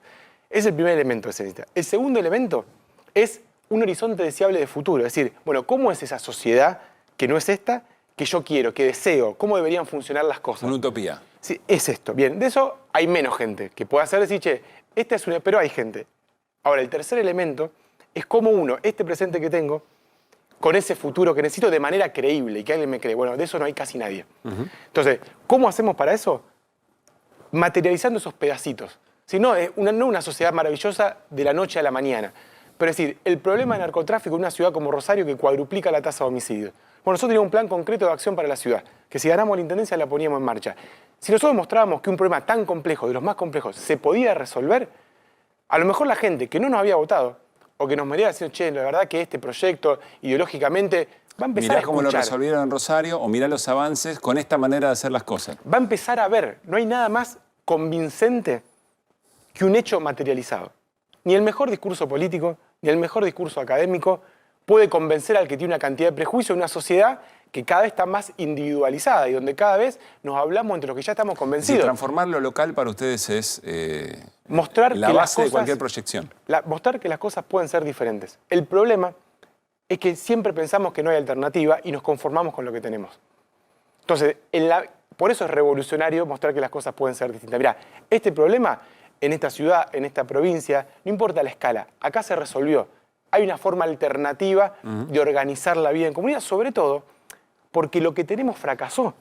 S14: Es el primer elemento que se necesita. El segundo elemento es un horizonte deseable de futuro. Es decir, bueno, ¿cómo es esa sociedad que no es esta, que yo quiero, que deseo? ¿Cómo deberían funcionar las cosas?
S8: Una utopía.
S14: Sí, es esto. Bien, de eso hay menos gente que pueda hacer decir, che, esta es una... Pero hay gente. Ahora, el tercer elemento es cómo uno, este presente que tengo, con ese futuro que necesito de manera creíble y que alguien me cree. Bueno, de eso no hay casi nadie. Entonces, ¿cómo hacemos para eso? Materializando esos pedacitos. Si no, es no una sociedad maravillosa de la noche a la mañana. Pero es decir, el problema del narcotráfico en una ciudad como Rosario que cuadruplica la tasa de homicidios. Bueno, nosotros teníamos un plan concreto de acción para la ciudad, que si ganamos la intendencia la poníamos en marcha. Si nosotros mostrábamos que un problema tan complejo, de los más complejos, se podía resolver, a lo mejor la gente que no nos había votado, o que nos miraba diciendo, che, la verdad que este proyecto ideológicamente va a empezar a escuchar.
S8: Mirá cómo lo resolvieron en Rosario, o mirá los avances con esta manera de hacer las cosas.
S14: Va a empezar a ver, no hay nada más convincente que un hecho materializado. Ni el mejor discurso político, ni el mejor discurso académico puede convencer al que tiene una cantidad de prejuicios en una sociedad que cada vez está más individualizada y donde cada vez nos hablamos entre los que ya estamos convencidos.
S8: Si transformar lo local para ustedes es
S14: mostrar
S8: la
S14: que
S8: base de cualquier proyección.
S14: Mostrar que las cosas pueden ser diferentes. El problema es que siempre pensamos que no hay alternativa y nos conformamos con lo que tenemos. Entonces, por eso es revolucionario mostrar que las cosas pueden ser distintas. Mirá, este problema en esta ciudad, en esta provincia, no importa la escala, acá se resolvió. Hay una forma alternativa de organizar la vida en comunidad, sobre todo porque lo que tenemos fracasó.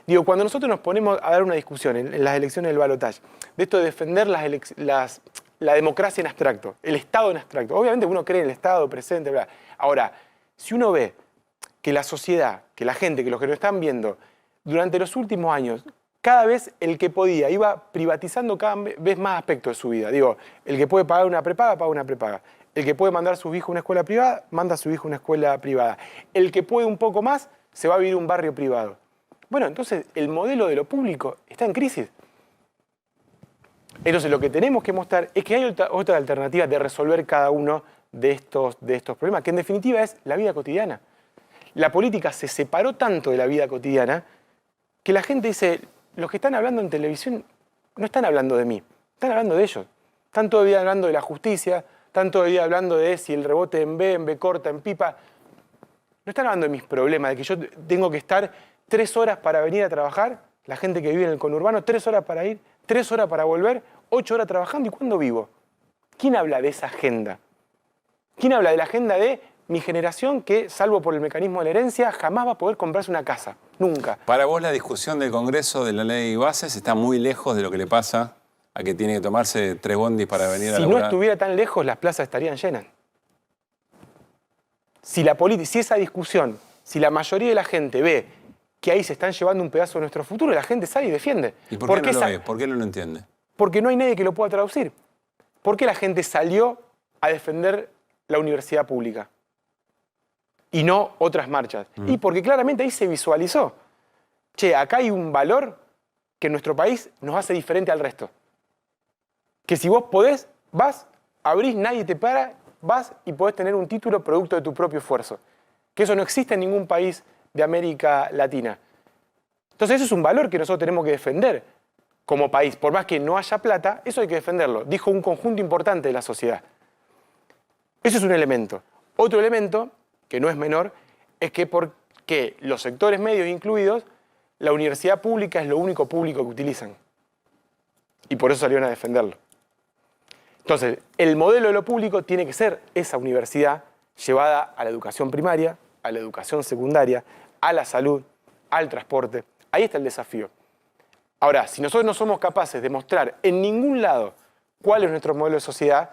S14: Digo, cuando nosotros nos ponemos a dar una discusión en las elecciones del balotaje, de esto de defender la democracia en abstracto, el Estado en abstracto, obviamente uno cree en el Estado presente, bla. Ahora, si uno ve que la sociedad, que la gente, que los que nos están viendo, durante los últimos años, cada vez el que podía iba privatizando cada vez más aspectos de su vida. Digo, el que puede pagar una prepaga, paga una prepaga. El que puede mandar a su hijo a una escuela privada, manda a su hijo a una escuela privada. El que puede un poco más, se va a vivir a un barrio privado. Bueno, entonces el modelo de lo público está en crisis. Entonces lo que tenemos que mostrar es que hay otra alternativa de resolver cada uno de estos problemas, que en definitiva es la vida cotidiana. La política se separó tanto de la vida cotidiana que la gente dice, los que están hablando en televisión no están hablando de mí, están hablando de ellos. Están todo el día hablando de la justicia, están todo el día hablando de si el rebote en B corta, en pipa. No están hablando de mis problemas, de que yo tengo que estar 3 horas para venir a trabajar, la gente que vive en el conurbano, 3 horas para ir, 3 horas para volver, 8 horas trabajando. ¿Y cuándo vivo? ¿Quién habla de esa agenda? ¿Quién habla de la agenda de mi generación que, salvo por el mecanismo de la herencia, jamás va a poder comprarse una casa? Nunca.
S8: Para vos la discusión del Congreso de la ley de bases está muy lejos de lo que le pasa a que tiene que tomarse 3 bondis para venir a laburar.
S14: Si no estuviera tan lejos, las plazas estarían llenas. Si esa discusión, si la mayoría de la gente ve que ahí se están llevando un pedazo de nuestro futuro, la gente sale y defiende.
S8: ¿Y por qué no lo ve? ¿Por qué no lo entiende?
S14: Porque no hay nadie que lo pueda traducir. ¿Por qué la gente salió a defender la universidad pública y no otras marchas. Y porque claramente ahí se visualizó, che, acá hay un valor que en nuestro país nos hace diferente al resto. Que si vos podés, vas, abrís, nadie te para, vas y podés tener un título producto de tu propio esfuerzo. Que eso no existe en ningún país de América Latina. Entonces eso es un valor que nosotros tenemos que defender como país. Por más que no haya plata, eso hay que defenderlo. Dijo un conjunto importante de la sociedad. Eso es un elemento. Otro elemento, que no es menor, es que porque los sectores medios incluidos, la universidad pública es lo único público que utilizan. Y por eso salieron a defenderlo. Entonces, el modelo de lo público tiene que ser esa universidad llevada a la educación primaria, a la educación secundaria, a la salud, al transporte. Ahí está el desafío. Ahora, si nosotros no somos capaces de mostrar en ningún lado cuál es nuestro modelo de sociedad,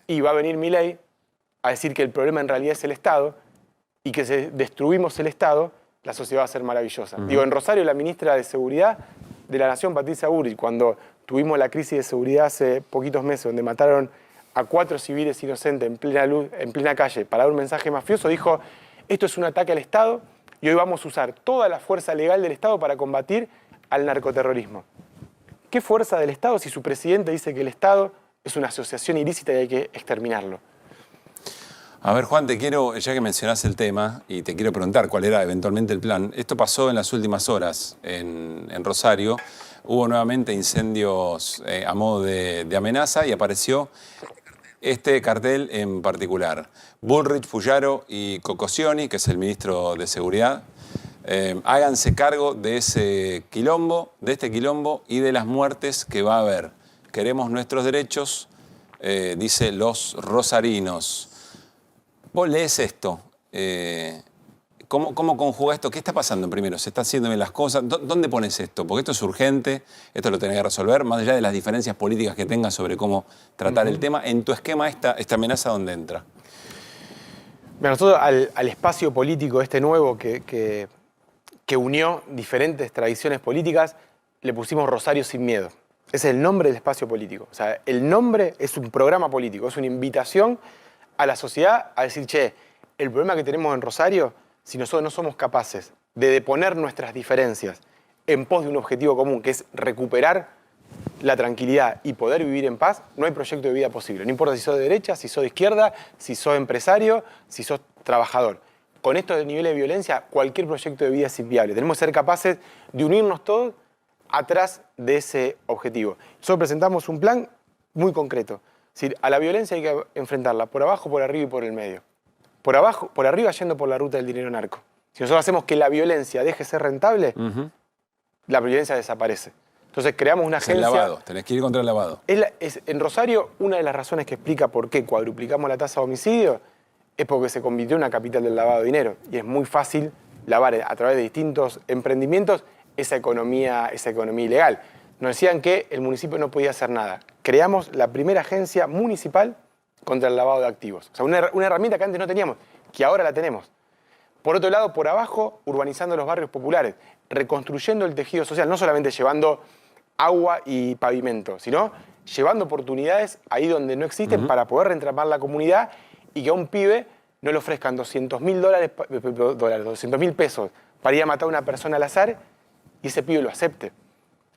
S14: y va a venir Milei a decir que el problema en realidad es el Estado y que si destruimos el Estado, la sociedad va a ser maravillosa. Digo, en Rosario, la ministra de Seguridad de la Nación, Patricia Bullrich, cuando tuvimos la crisis de seguridad hace poquitos meses, donde mataron a 4 civiles inocentes en plena luz, en plena calle, para dar un mensaje mafioso, dijo, esto es un ataque al Estado y hoy vamos a usar toda la fuerza legal del Estado para combatir al narcoterrorismo. ¿Qué fuerza del Estado si su presidente dice que el Estado es una asociación ilícita y hay que exterminarlo?
S8: A ver, Juan, te quiero, ya que mencionás el tema, y te quiero preguntar cuál era eventualmente el plan. Esto pasó en las últimas horas en Rosario. Hubo nuevamente incendios a modo de amenaza y apareció este cartel en particular. Bullrich, Puyaro y Cocosioni, que es el ministro de Seguridad, háganse cargo de ese quilombo, de este quilombo y de las muertes que va a haber. Queremos nuestros derechos, dice los rosarinos. Vos lees esto, ¿cómo conjuga esto? ¿Qué está pasando primero? ¿Se están haciendo bien las cosas? ¿Dónde pones esto? Porque esto es urgente, esto lo tenés que resolver, más allá de las diferencias políticas que tengas sobre cómo tratar el tema. En tu esquema, esta amenaza, ¿dónde entra?
S14: Mira, nosotros al espacio político este nuevo que unió diferentes tradiciones políticas, le pusimos Rosario sin miedo. Ese es el nombre del espacio político. O sea, el nombre es un programa político, es una invitación a la sociedad a decir, che, el problema que tenemos en Rosario, si nosotros no somos capaces de deponer nuestras diferencias en pos de un objetivo común, que es recuperar la tranquilidad y poder vivir en paz, no hay proyecto de vida posible. No importa si sos de derecha, si sos de izquierda, si sos empresario, si sos trabajador. Con estos niveles de violencia, cualquier proyecto de vida es inviable. Tenemos que ser capaces de unirnos todos atrás de ese objetivo. Nosotros presentamos un plan muy concreto. Es decir, a la violencia hay que enfrentarla por abajo, por arriba y por el medio. Por abajo, por arriba yendo por la ruta del dinero narco. Si nosotros hacemos que la violencia deje de ser rentable, la violencia desaparece. Entonces creamos una agencia...
S8: El lavado, tenés que ir contra el lavado.
S14: En Rosario, una de las razones que explica por qué cuadruplicamos la tasa de homicidio es porque se convirtió en una capital del lavado de dinero. Y es muy fácil lavar a través de distintos emprendimientos esa economía ilegal. Nos decían que el municipio no podía hacer nada. Creamos la primera agencia municipal contra el lavado de activos. O sea, una herramienta que antes no teníamos, que ahora la tenemos. Por otro lado, por abajo, urbanizando los barrios populares, reconstruyendo el tejido social, no solamente llevando agua y pavimento, sino llevando oportunidades ahí donde no existen para poder reentramar la comunidad y que a un pibe no le ofrezcan $200.000 pesos para ir a matar a una persona al azar y ese pibe lo acepte.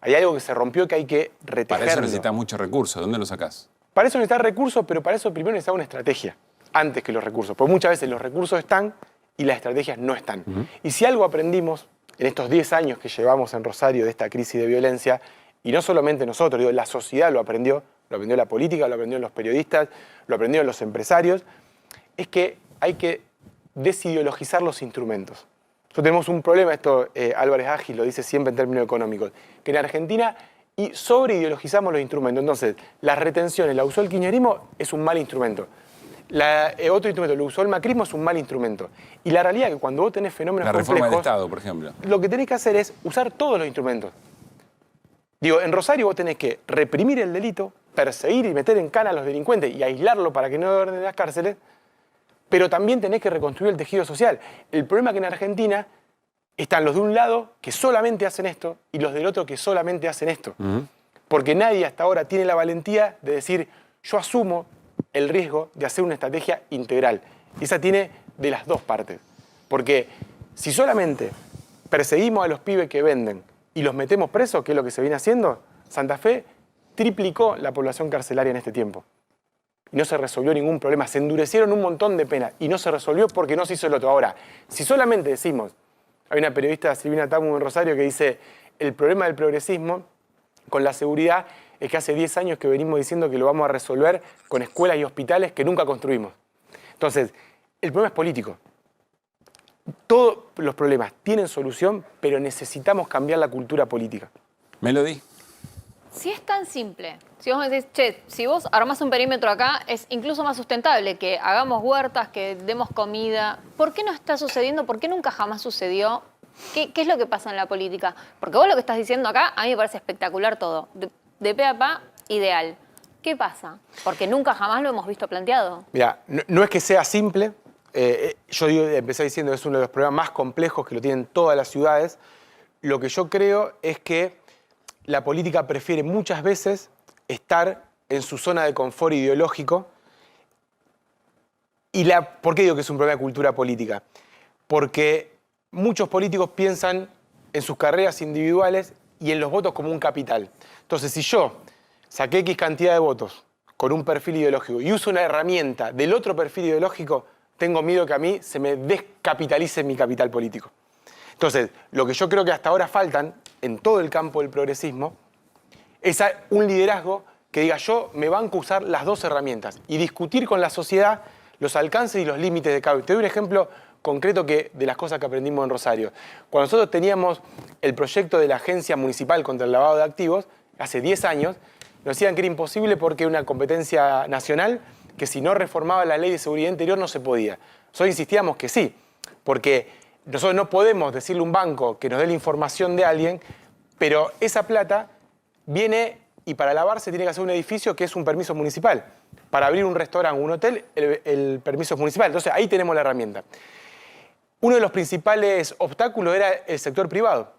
S14: Hay algo que se rompió que hay que retejerlo.
S8: Para eso necesitas muchos recursos. ¿Dónde los sacás?
S14: Para eso necesitas recursos, pero para eso primero necesitas una estrategia, antes que los recursos. Porque muchas veces los recursos están y las estrategias no están. Y si algo aprendimos en estos 10 años que llevamos en Rosario de esta crisis de violencia, y no solamente nosotros, digo, la sociedad lo aprendió la política, lo aprendieron los periodistas, lo aprendieron los empresarios, es que hay que desideologizar los instrumentos. Nosotros tenemos un problema, esto Álvarez Agis lo dice siempre en términos económicos, que en Argentina sobreideologizamos los instrumentos. Entonces, las retenciones, la usó el kirchnerismo, es un mal instrumento. Otro instrumento, lo usó el macrismo, es un mal instrumento. Y la realidad es que cuando vos tenés fenómenos complejos...
S8: La reforma del Estado, por ejemplo.
S14: Lo que tenés que hacer es usar todos los instrumentos. Digo, en Rosario vos tenés que reprimir el delito, perseguir y meter en cana a los delincuentes y aislarlo para que no ordenen las cárceles, pero también tenés que reconstruir el tejido social. El problema es que en Argentina están los de un lado que solamente hacen esto y los del otro que solamente hacen esto. Porque nadie hasta ahora tiene la valentía de decir, yo asumo el riesgo de hacer una estrategia integral. Y esa tiene de las dos partes. Porque si solamente perseguimos a los pibes que venden y los metemos presos, que es lo que se viene haciendo, Santa Fe triplicó la población carcelaria en este tiempo. Y no se resolvió ningún problema. Se endurecieron un montón de penas y no se resolvió porque no se hizo el otro. Ahora, si solamente decimos, hay una periodista, Silvina Tamu en Rosario, que dice, el problema del progresismo con la seguridad es que hace 10 años que venimos diciendo que lo vamos a resolver con escuelas y hospitales que nunca construimos. Entonces, el problema es político. Todos los problemas tienen solución, pero necesitamos cambiar la cultura política.
S8: Melody.
S11: Si es tan simple, si vos me decís, che, si vos armás un perímetro acá, es incluso más sustentable que hagamos huertas, que demos comida. ¿Por qué no está sucediendo? ¿Por qué nunca jamás sucedió? ¿Qué es lo que pasa en la política? Porque vos lo que estás diciendo acá, a mí me parece espectacular todo. De pe a pa, ideal. ¿Qué pasa? Porque nunca jamás lo hemos visto planteado.
S14: Mira, no es que sea simple. Yo empecé diciendo que es uno de los problemas más complejos que lo tienen todas las ciudades. Lo que yo creo es que la política prefiere muchas veces estar en su zona de confort ideológico. ¿Por qué digo que es un problema de cultura política? Porque muchos políticos piensan en sus carreras individuales y en los votos como un capital. Entonces, si yo saqué X cantidad de votos con un perfil ideológico y uso una herramienta del otro perfil ideológico, tengo miedo que a mí se me descapitalice mi capital político. Entonces, lo que yo creo que hasta ahora faltan en todo el campo del progresismo es un liderazgo que diga yo me banco a usar las dos herramientas y discutir con la sociedad los alcances y los límites de cada uno. Te doy un ejemplo concreto de las cosas que aprendimos en Rosario. Cuando nosotros teníamos el proyecto de la Agencia Municipal contra el Lavado de Activos, hace 10 años, nos decían que era imposible porque era una competencia nacional, que si no reformaba la Ley de Seguridad Interior no se podía. Nosotros insistíamos que sí, porque nosotros no podemos decirle a un banco que nos dé la información de alguien, pero esa plata viene y para lavarse tiene que hacer un edificio que es un permiso municipal. Para abrir un restaurante o un hotel, el permiso es municipal. Entonces ahí tenemos la herramienta. Uno de los principales obstáculos era el sector privado,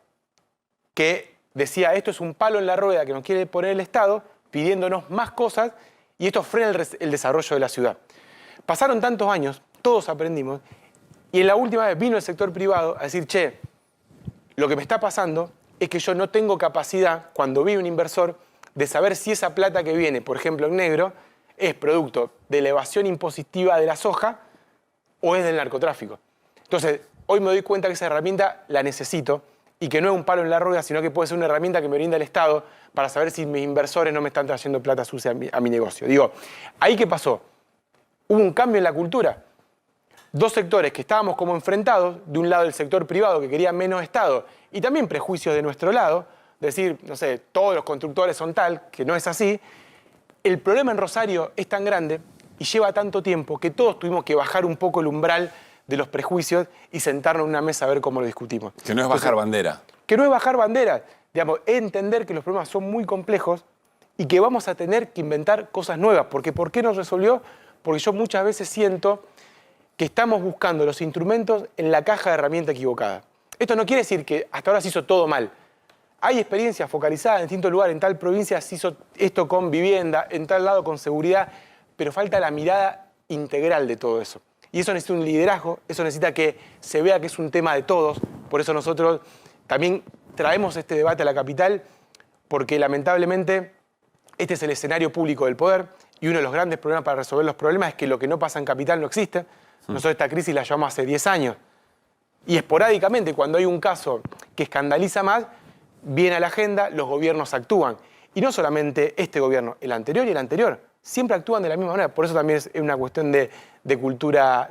S14: que decía esto es un palo en la rueda que nos quiere poner el Estado, pidiéndonos más cosas, y esto frena el desarrollo de la ciudad. Pasaron tantos años, todos aprendimos, y en la última vez vino el sector privado a decir, che, lo que me está pasando es que yo no tengo capacidad, cuando vi un inversor, de saber si esa plata que viene, por ejemplo en negro, es producto de la evasión impositiva de la soja o es del narcotráfico. Entonces, hoy me doy cuenta que esa herramienta la necesito y que no es un palo en la rueda, sino que puede ser una herramienta que me brinda el Estado para saber si mis inversores no me están trayendo plata sucia a mi negocio. Digo, ¿ahí qué pasó? Hubo un cambio en la cultura. Dos sectores que estábamos como enfrentados, de un lado el sector privado que quería menos Estado y también prejuicios de nuestro lado, decir, no sé, todos los constructores son tal, que no es así. El problema en Rosario es tan grande y lleva tanto tiempo que todos tuvimos que bajar un poco el umbral de los prejuicios y sentarnos en una mesa a ver cómo lo discutimos.
S8: Que no es bajar bandera.
S14: Que no es bajar bandera. Digamos, es entender que los problemas son muy complejos y que vamos a tener que inventar cosas nuevas. Porque ¿por qué no resolvió? Porque yo muchas veces siento que estamos buscando los instrumentos en la caja de herramienta equivocada. Esto no quiere decir que hasta ahora se hizo todo mal. Hay experiencias focalizadas en distintos lugares. En tal provincia se hizo esto con vivienda, en tal lado con seguridad, pero falta la mirada integral de todo eso. Y eso necesita un liderazgo, eso necesita que se vea que es un tema de todos. Por eso nosotros también traemos este debate a la capital, porque lamentablemente este es el escenario público del poder y uno de los grandes problemas para resolver los problemas es que lo que no pasa en capital no existe. Nosotros esta crisis la llevamos hace 10 años. Y esporádicamente, cuando hay un caso que escandaliza más, viene a la agenda, los gobiernos actúan. Y no solamente este gobierno, el anterior y el anterior. Siempre actúan de la misma manera. Por eso también es una cuestión de cultura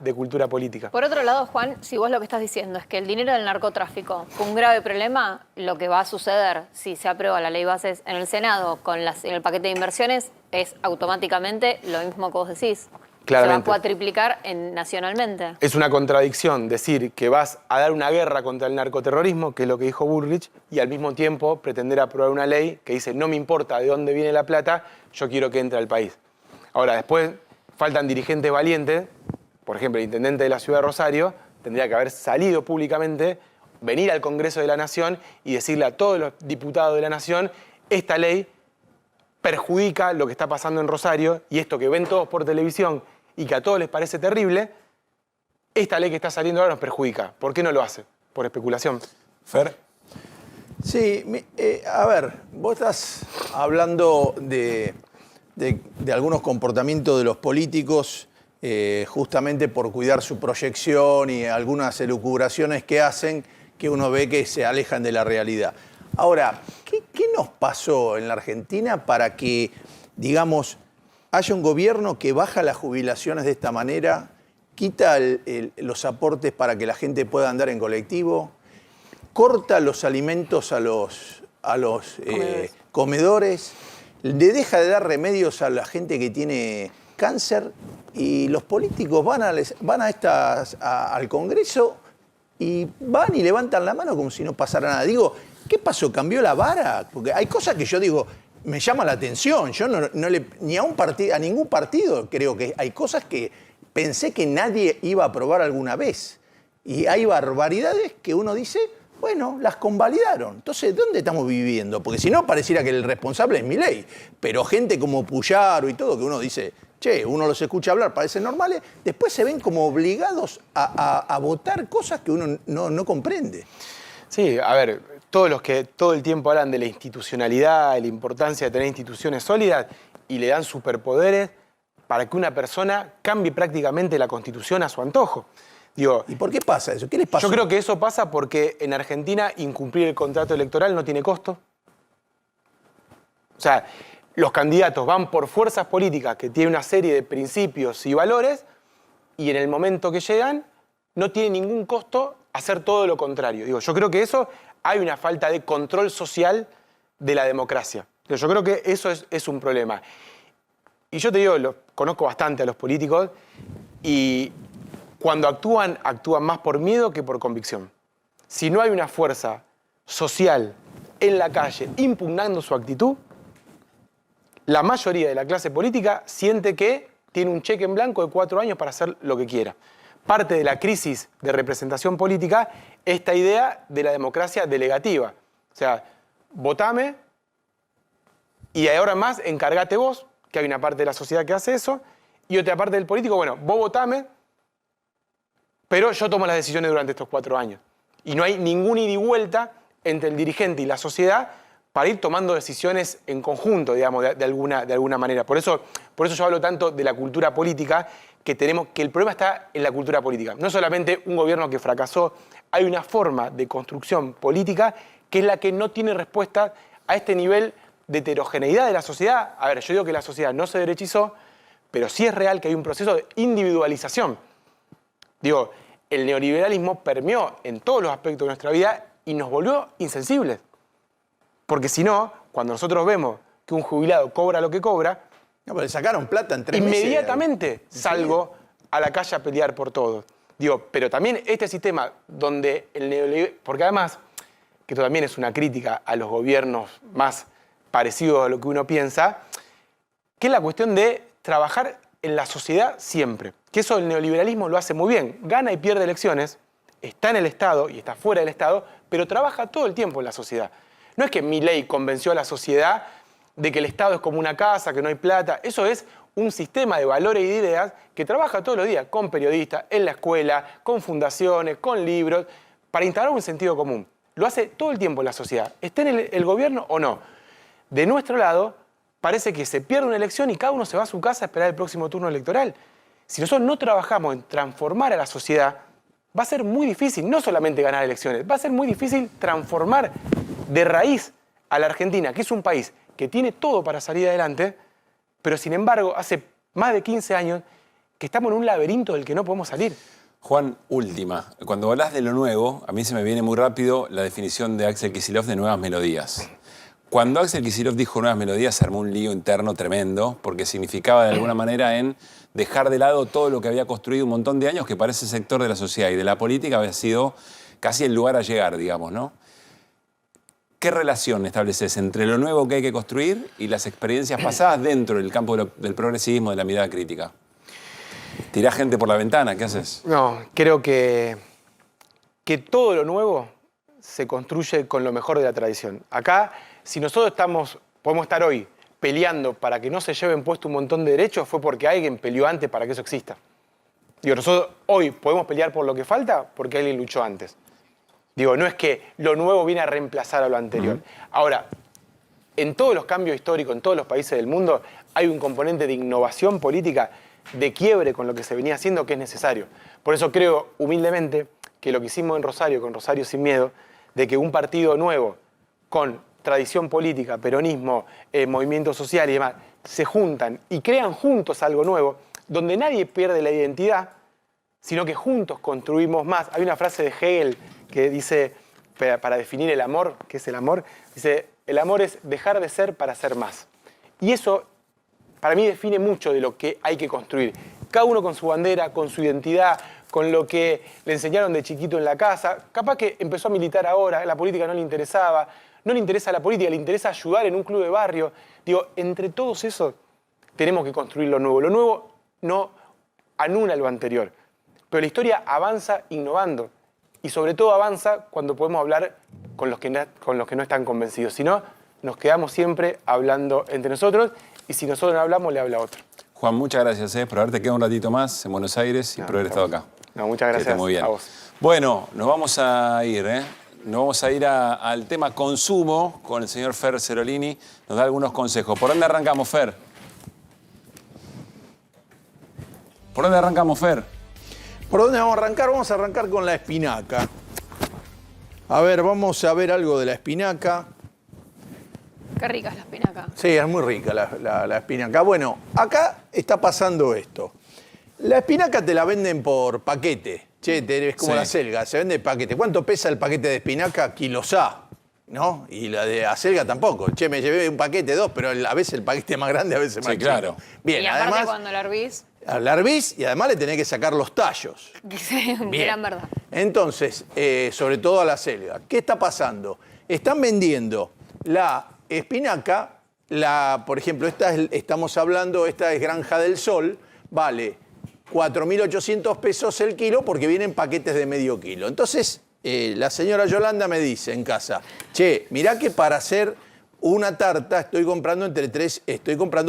S14: política.
S11: Por otro lado, Juan, si vos lo que estás diciendo es que el dinero del narcotráfico fue un grave problema, lo que va a suceder si se aprueba la ley bases en el Senado con en el paquete de inversiones es automáticamente lo mismo que vos decís.
S14: Claramente.
S11: Se va a cuatriplicar nacionalmente.
S14: Es una contradicción decir que vas a dar una guerra contra el narcoterrorismo, que es lo que dijo Bullrich, y al mismo tiempo pretender aprobar una ley que dice no me importa de dónde viene la plata, yo quiero que entre al país. Ahora, después faltan dirigentes valientes, por ejemplo, el intendente de la ciudad de Rosario tendría que haber salido públicamente, venir al Congreso de la Nación y decirle a todos los diputados de la Nación, esta ley perjudica lo que está pasando en Rosario y esto que ven todos por televisión y que a todos les parece terrible, esta ley que está saliendo ahora nos perjudica. ¿Por qué no lo hace? Por especulación.
S8: Fer.
S12: Sí, a ver, vos estás hablando de algunos comportamientos de los políticos justamente por cuidar su proyección y algunas elucubraciones que hacen que uno ve que se alejan de la realidad. Ahora, ¿qué nos pasó en la Argentina para que, digamos, haya un gobierno que baja las jubilaciones de esta manera, quita los aportes para que la gente pueda andar en colectivo, corta los alimentos a los comedores, le deja de dar remedios a la gente que tiene cáncer y los políticos van al Congreso y van y levantan la mano como si no pasara nada? Digo, ¿qué pasó? ¿Cambió la vara? Porque hay cosas que yo digo, me llama la atención. Yo ni a ningún partido creo que hay cosas que pensé que nadie iba a aprobar alguna vez. Y hay barbaridades que uno dice, bueno, las convalidaron. Entonces, ¿dónde estamos viviendo? Porque si no, pareciera que el responsable es Milei. Pero gente como Puyaro y todo, que uno dice, che, uno los escucha hablar, parecen normales, después se ven como obligados a votar cosas que uno no comprende.
S14: Sí, a ver, todos los que todo el tiempo hablan de la institucionalidad, de la importancia de tener instituciones sólidas y le dan superpoderes para que una persona cambie prácticamente la Constitución a su antojo. Digo,
S12: ¿y por qué pasa eso? ¿Qué les pasó?
S14: Yo creo que eso pasa porque en Argentina incumplir el contrato electoral no tiene costo. O sea, los candidatos van por fuerzas políticas que tienen una serie de principios y valores y en el momento que llegan no tiene ningún costo hacer todo lo contrario. Digo, yo creo que eso hay una falta de control social de la democracia. Yo creo que eso es un problema. Y yo te digo, conozco bastante a los políticos y cuando actúan más por miedo que por convicción. Si no hay una fuerza social en la calle impugnando su actitud, la mayoría de la clase política siente que tiene un cheque en blanco de 4 años para hacer lo que quiera. Parte de la crisis de representación política es esta idea de la democracia delegativa. O sea, votame y ahora más encárgate vos, que hay una parte de la sociedad que hace eso, y otra parte del político, bueno, vos votame, pero yo tomo las decisiones durante estos 4 años. Y no hay ningún ida y vuelta entre el dirigente y la sociedad para ir tomando decisiones en conjunto, digamos, de alguna manera. Por eso yo hablo tanto de la cultura política, que el problema está en la cultura política. No solamente un gobierno que fracasó, hay una forma de construcción política que es la que no tiene respuesta a este nivel de heterogeneidad de la sociedad. A ver, yo digo que la sociedad no se derechizó, pero sí es real que hay un proceso de individualización. Digo, el neoliberalismo permeó en todos los aspectos de nuestra vida y nos volvió insensibles. Porque si no, cuando nosotros vemos que un jubilado cobra lo que cobra,
S12: no, pero le sacaron plata en 3 meses.
S14: Inmediatamente salgo a la calle a pelear por todo. Digo, pero también este sistema donde el neoliberalismo, porque además, que esto también es una crítica a los gobiernos más parecidos a lo que uno piensa, que es la cuestión de trabajar en la sociedad siempre. Que eso el neoliberalismo lo hace muy bien. Gana y pierde elecciones, está en el Estado y está fuera del Estado, pero trabaja todo el tiempo en la sociedad. No es que Milei convenció a la sociedad de que el Estado es como una casa, que no hay plata. Eso es un sistema de valores y de ideas que trabaja todos los días con periodistas, en la escuela, con fundaciones, con libros, para instalar un sentido común. Lo hace todo el tiempo la sociedad, esté en el gobierno o no. De nuestro lado, parece que se pierde una elección y cada uno se va a su casa a esperar el próximo turno electoral. Si nosotros no trabajamos en transformar a la sociedad, va a ser muy difícil, no solamente ganar elecciones, va a ser muy difícil transformar de raíz a la Argentina, que es un país que tiene todo para salir adelante, pero sin embargo hace más de 15 años que estamos en un laberinto del que no podemos salir.
S8: Juan, última. Cuando hablas de lo nuevo, a mí se me viene muy rápido la definición de Axel Kicillof de nuevas melodías. Cuando Axel Kicillof dijo nuevas melodías, se armó un lío interno tremendo, porque significaba de alguna manera en dejar de lado todo lo que había construido un montón de años, que para ese sector de la sociedad y de la política había sido casi el lugar a llegar, digamos, ¿no? ¿Qué relación estableces entre lo nuevo que hay que construir y las experiencias pasadas dentro del campo del progresismo, de la mirada crítica? ¿Tirás gente por la ventana? ¿Qué haces?
S14: No, creo que todo lo nuevo se construye con lo mejor de la tradición. Acá, si nosotros podemos estar hoy peleando para que no se lleven puesto un montón de derechos fue porque alguien peleó antes para que eso exista. Digo, nosotros hoy podemos pelear por lo que falta porque alguien luchó antes. Digo, no es que lo nuevo viene a reemplazar a lo anterior. Ahora, en todos los cambios históricos, en todos los países del mundo, hay un componente de innovación política, de quiebre con lo que se venía haciendo que es necesario. Por eso creo, humildemente, que lo que hicimos en Rosario, con Rosario Sin Miedo, de que un partido nuevo, con tradición política, peronismo, movimiento social y demás, se juntan y crean juntos algo nuevo, donde nadie pierde la identidad, sino que juntos construimos más. Hay una frase de Hegel que dice, para definir el amor, ¿qué es el amor? Dice, el amor es dejar de ser para ser más. Y eso, para mí, define mucho de lo que hay que construir. Cada uno con su bandera, con su identidad, con lo que le enseñaron de chiquito en la casa. Capaz que empezó a militar ahora, la política no le interesaba, no le interesa la política, le interesa ayudar en un club de barrio. Digo, entre todos esos tenemos que construir lo nuevo. Lo nuevo no anula lo anterior, pero la historia avanza innovando y sobre todo avanza cuando podemos hablar con los que no están convencidos. Si no, nos quedamos siempre hablando entre nosotros y si nosotros no hablamos, le habla otro.
S8: Juan, muchas gracias por haberte quedado un ratito más en Buenos Aires y por haber estado acá.
S14: No, muchas gracias
S8: muy bien.
S14: a vos.
S8: Bueno, nos vamos a ir, Nos vamos a ir al tema consumo con el señor Fer Cerolini. Nos da algunos consejos. ¿Por dónde arrancamos, Fer? ¿Por dónde arrancamos, Fer?
S12: ¿Por dónde vamos a arrancar? Vamos a arrancar con la espinaca. A ver, vamos a ver algo de la espinaca.
S11: Qué rica es la espinaca.
S12: Sí, es muy rica la espinaca. Bueno, acá está pasando esto. La espinaca te la venden por paquete. Che, es como la selga, se vende paquete. ¿Cuánto pesa el paquete de espinaca? Kilos A, ¿no? Y la de acelga tampoco. Che, me llevé un paquete, dos, pero a veces el paquete es más grande, a veces más chico.
S8: Claro.
S12: Bien,
S11: y aparte
S12: además,
S11: cuando la hervís...
S12: la hervís y además le tenés que sacar los tallos.
S11: Gran verdad.
S12: Entonces, sobre todo a la selga. ¿Qué está pasando? Están vendiendo la espinaca, por ejemplo, estamos hablando, esta es Granja del Sol, vale 4.800 pesos el kilo porque vienen paquetes de medio kilo. Entonces, la señora Yolanda me dice en casa, che, mirá que para hacer una tarta estoy comprando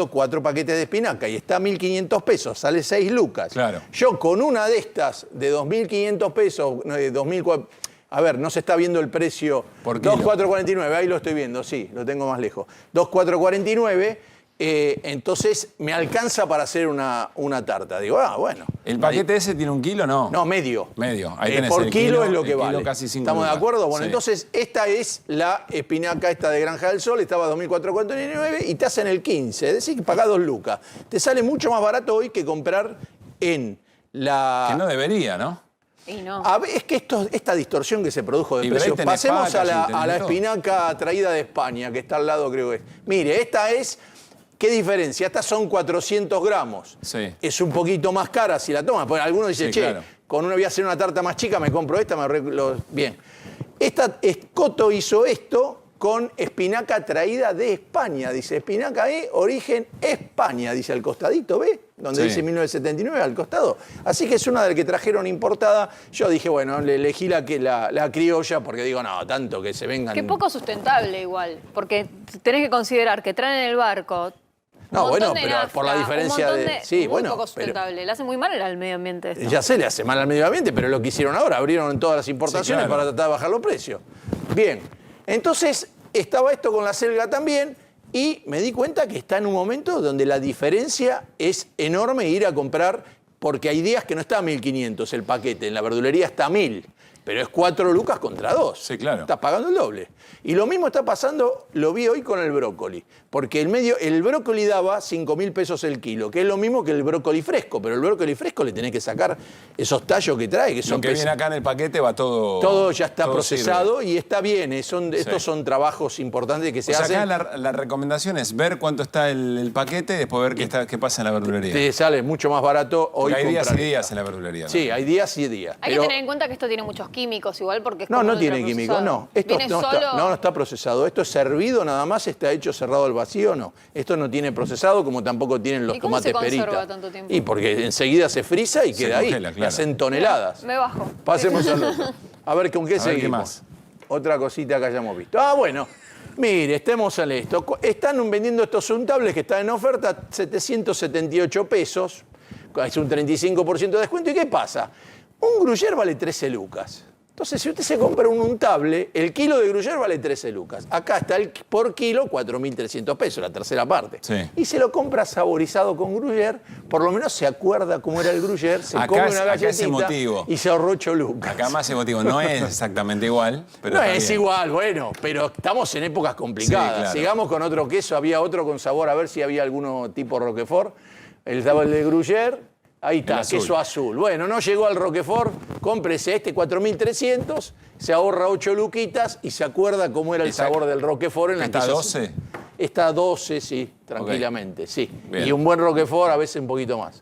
S12: 4 paquetes de espinaca y está a 1.500 pesos, sale 6 lucas.
S8: Claro.
S12: Yo con una de estas de 2.500 pesos, 2.000... A ver, no se está viendo el precio.
S8: Por kilo.
S12: 2.449, ahí lo estoy viendo, sí, lo tengo más lejos. 2.449, entonces me alcanza para hacer una tarta. Digo, bueno.
S8: ¿El paquete ese tiene 1 kilo, no?
S12: No, medio.
S8: Medio, ahí tenés
S12: por
S8: el
S12: kilo es lo que vale.
S8: Casi 5
S12: ¿Estamos de
S8: lucas.
S12: acuerdo? Bueno,
S8: Sí.
S12: entonces esta es la espinaca esta de Granja del Sol, estaba a 2.449 y te hacen el 15, es decir, que pagás 2 lucas. Te sale mucho más barato hoy que comprar en la...
S8: Que no debería, ¿no?
S11: Y no.
S12: Es que esta distorsión que se produjo de
S8: Y
S12: precios.
S8: tenés
S12: Pasemos a
S8: packaging,
S12: la
S8: tenés todo.
S12: espinaca traída de España, que está al lado, creo que es. Mire, esta es... ¿Qué diferencia? Estas son 400 gramos.
S8: Sí.
S12: Es un poquito más cara si la tomas. Porque algunos dicen,
S8: Sí,
S12: che,
S8: claro.
S12: con una voy a hacer una tarta más chica, me compro esta, bien. Coto hizo esto con espinaca traída de España. Dice, espinaca origen España, dice al costadito, ¿ve? Donde
S8: Sí.
S12: dice 1979 al costado. Así que es una de las que trajeron importada. Yo dije, bueno, le elegí la criolla porque digo, no, tanto que se vengan...
S11: Qué poco sustentable igual, porque tenés que considerar que traen en el barco...
S12: No, bueno,
S11: de
S12: pero
S11: nafta,
S12: por la diferencia de... Sí,
S11: muy
S12: bueno,
S11: poco
S12: pero-
S11: sustentable. Le hace muy mal al medio ambiente esto.
S12: Ya se le hace mal al medio ambiente, pero lo que hicieron ahora, abrieron todas las importaciones
S8: Sí, claro.
S12: para tratar de bajar los precios. Bien, entonces estaba esto con la selga también y me di cuenta que está en un momento donde la diferencia es enorme ir a comprar, porque hay días que no está a 1.500 el paquete, en la verdulería está a 1.000, pero es 4 lucas contra 2.
S8: Sí, claro.
S12: Estás pagando el doble. Y lo mismo está pasando, lo vi hoy con el brócoli, porque el brócoli daba 5.000 pesos el kilo, que es lo mismo que el brócoli fresco, pero el brócoli fresco le tenés que sacar esos tallos que trae, que son
S8: Lo que viene acá en el paquete va todo...
S12: todo ya está
S8: todo
S12: procesado
S8: sirve.
S12: y está bien. Estos son trabajos importantes que se
S8: O sea,
S12: hacen.
S8: acá la recomendación es ver cuánto está el paquete y después ver qué pasa en la verdulería.
S12: Te sale mucho más barato hoy
S8: Porque hay días y
S12: comprar
S8: días
S12: esta.
S8: en la verdulería, ¿no?
S12: Sí, hay días y días.
S11: Hay
S12: pero-
S11: que tener en cuenta que esto tiene muchos químicos igual porque es
S12: No,
S11: como
S12: no tiene químicos,
S11: ultraprocesado.
S12: no. Esto
S11: ¿Viene
S12: no
S11: solo?
S12: no está procesado. Esto es servido nada más, está hecho cerrado al vacío, no. Esto no tiene procesado como tampoco tienen los
S11: ¿Y cómo se
S12: tomates
S11: conserva
S12: perita.
S11: tanto tiempo?
S12: Y porque enseguida se frisa y
S8: Se
S12: queda
S8: congela,
S12: ahí.
S8: claro.
S12: Hacen toneladas.
S11: Me bajo.
S12: Pasemos al otro. A ver con qué
S8: A ver, ¿qué
S12: seguimos.
S8: más?
S12: Otra cosita que hayamos visto. Bueno. Mire, estemos en esto. Están vendiendo estos untables que están en oferta, 778 pesos. Es un 35% de descuento. ¿Y qué pasa? Un Gruyère vale 13 lucas. Entonces, si usted se compra un untable, el kilo de Gruyère vale 13 lucas. Acá está el por kilo 4.300 pesos, la tercera parte.
S8: Sí.
S12: Y se lo compra saborizado con Gruyère, por lo menos se acuerda cómo era el Gruyère, se come una galletita y se ahorró 8 lucas.
S8: Acá más emotivo. No es exactamente igual, pero
S12: no
S8: está
S12: es
S8: bien.
S12: igual, bueno, pero estamos en épocas complicadas.
S8: Sí, claro.
S12: Sigamos con otro queso, había otro con sabor, a ver si había alguno tipo Roquefort. El de Gruyère. Ahí está, queso azul. Bueno, no llegó al Roquefort, cómprese este 4.300, se ahorra 8 luquitas y se acuerda cómo era el sabor del Roquefort en la
S8: ¿Está
S12: queso
S8: 12?
S12: Está 12, sí, tranquilamente, sí.
S8: Bien.
S12: Y un buen Roquefort a veces un poquito más.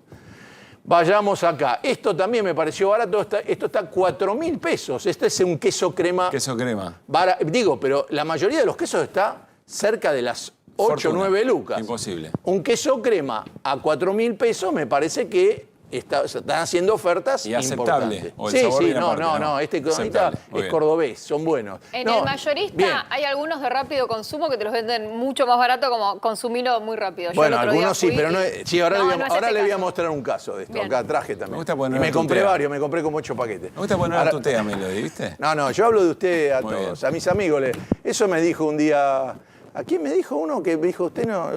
S12: Vayamos acá. Esto también me pareció barato, esto está 4.000 pesos. Este es un queso crema.
S8: Queso crema.
S12: Digo, pero la mayoría de los quesos está cerca de las 8 o 9 lucas.
S8: Imposible.
S12: Un queso crema a 4.000 pesos me parece que están haciendo ofertas
S8: ¿Y aceptable?
S12: importantes.
S8: ¿O el sabor
S12: Sí,
S8: viene aparte?
S12: no, este
S8: Aceptable. Muy
S12: es
S8: bien.
S12: cordobés, son buenos.
S11: En
S12: No,
S11: el mayorista
S12: bien.
S11: hay algunos de rápido consumo que te los venden mucho más barato, como consumirlo muy rápido. Yo
S12: Bueno,
S11: el otro día
S12: algunos sí,
S11: fui
S12: pero no
S11: y-
S12: es, sí, ahora,
S11: No,
S12: le voy,
S11: no
S12: a,
S11: es
S12: ahora
S11: este
S12: le voy a
S11: caso.
S12: mostrar un caso de esto.
S11: Bien.
S12: Acá traje también.
S8: Me gusta poner
S12: Y me
S8: una
S12: compré
S8: tutea.
S12: varios, me compré como 8 paquetes.
S8: Me gusta poner
S12: Ahora-
S8: la tutea, Melody, ¿viste?
S12: No, yo hablo de usted a
S8: Muy
S12: todos,
S8: bien.
S12: a mis amigos. Eso me dijo un día. ¿A quién me dijo uno que me dijo usted no?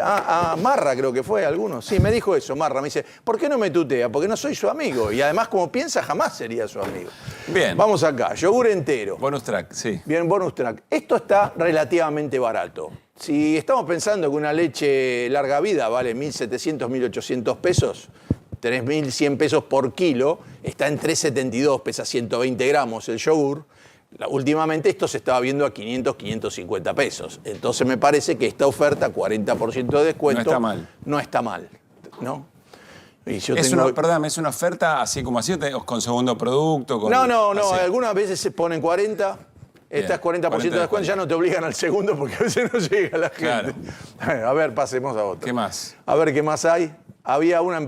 S12: A Marra creo que fue, alguno. Sí, me dijo eso, Marra. Me dice, ¿por qué no me tutea? Porque no soy su amigo. Y además, como piensa, jamás sería su amigo.
S8: Bien.
S12: Vamos acá, yogur entero.
S8: Bonus track, sí.
S12: Bien, bonus track. Esto está relativamente barato. Si estamos pensando que una leche larga vida vale 1.700, 1.800 pesos, 3.100 pesos por kilo, está en 3.72, pesa 120 gramos el yogur. Últimamente esto se estaba viendo a 500, 550 pesos. Entonces me parece que esta oferta, 40% de descuento,
S8: No está mal.
S12: No está mal, ¿no? Y yo
S8: Es
S12: tengo-
S8: perdón, ¿es una oferta así como así o con segundo producto? Con,
S12: No,
S8: así?
S12: algunas veces se ponen 40. Esta es 40% de descuento, ya no te obligan al segundo porque a veces no llega la gente. A ver, pasemos a otro.
S8: ¿Qué más?
S12: A ver qué más hay. Había una...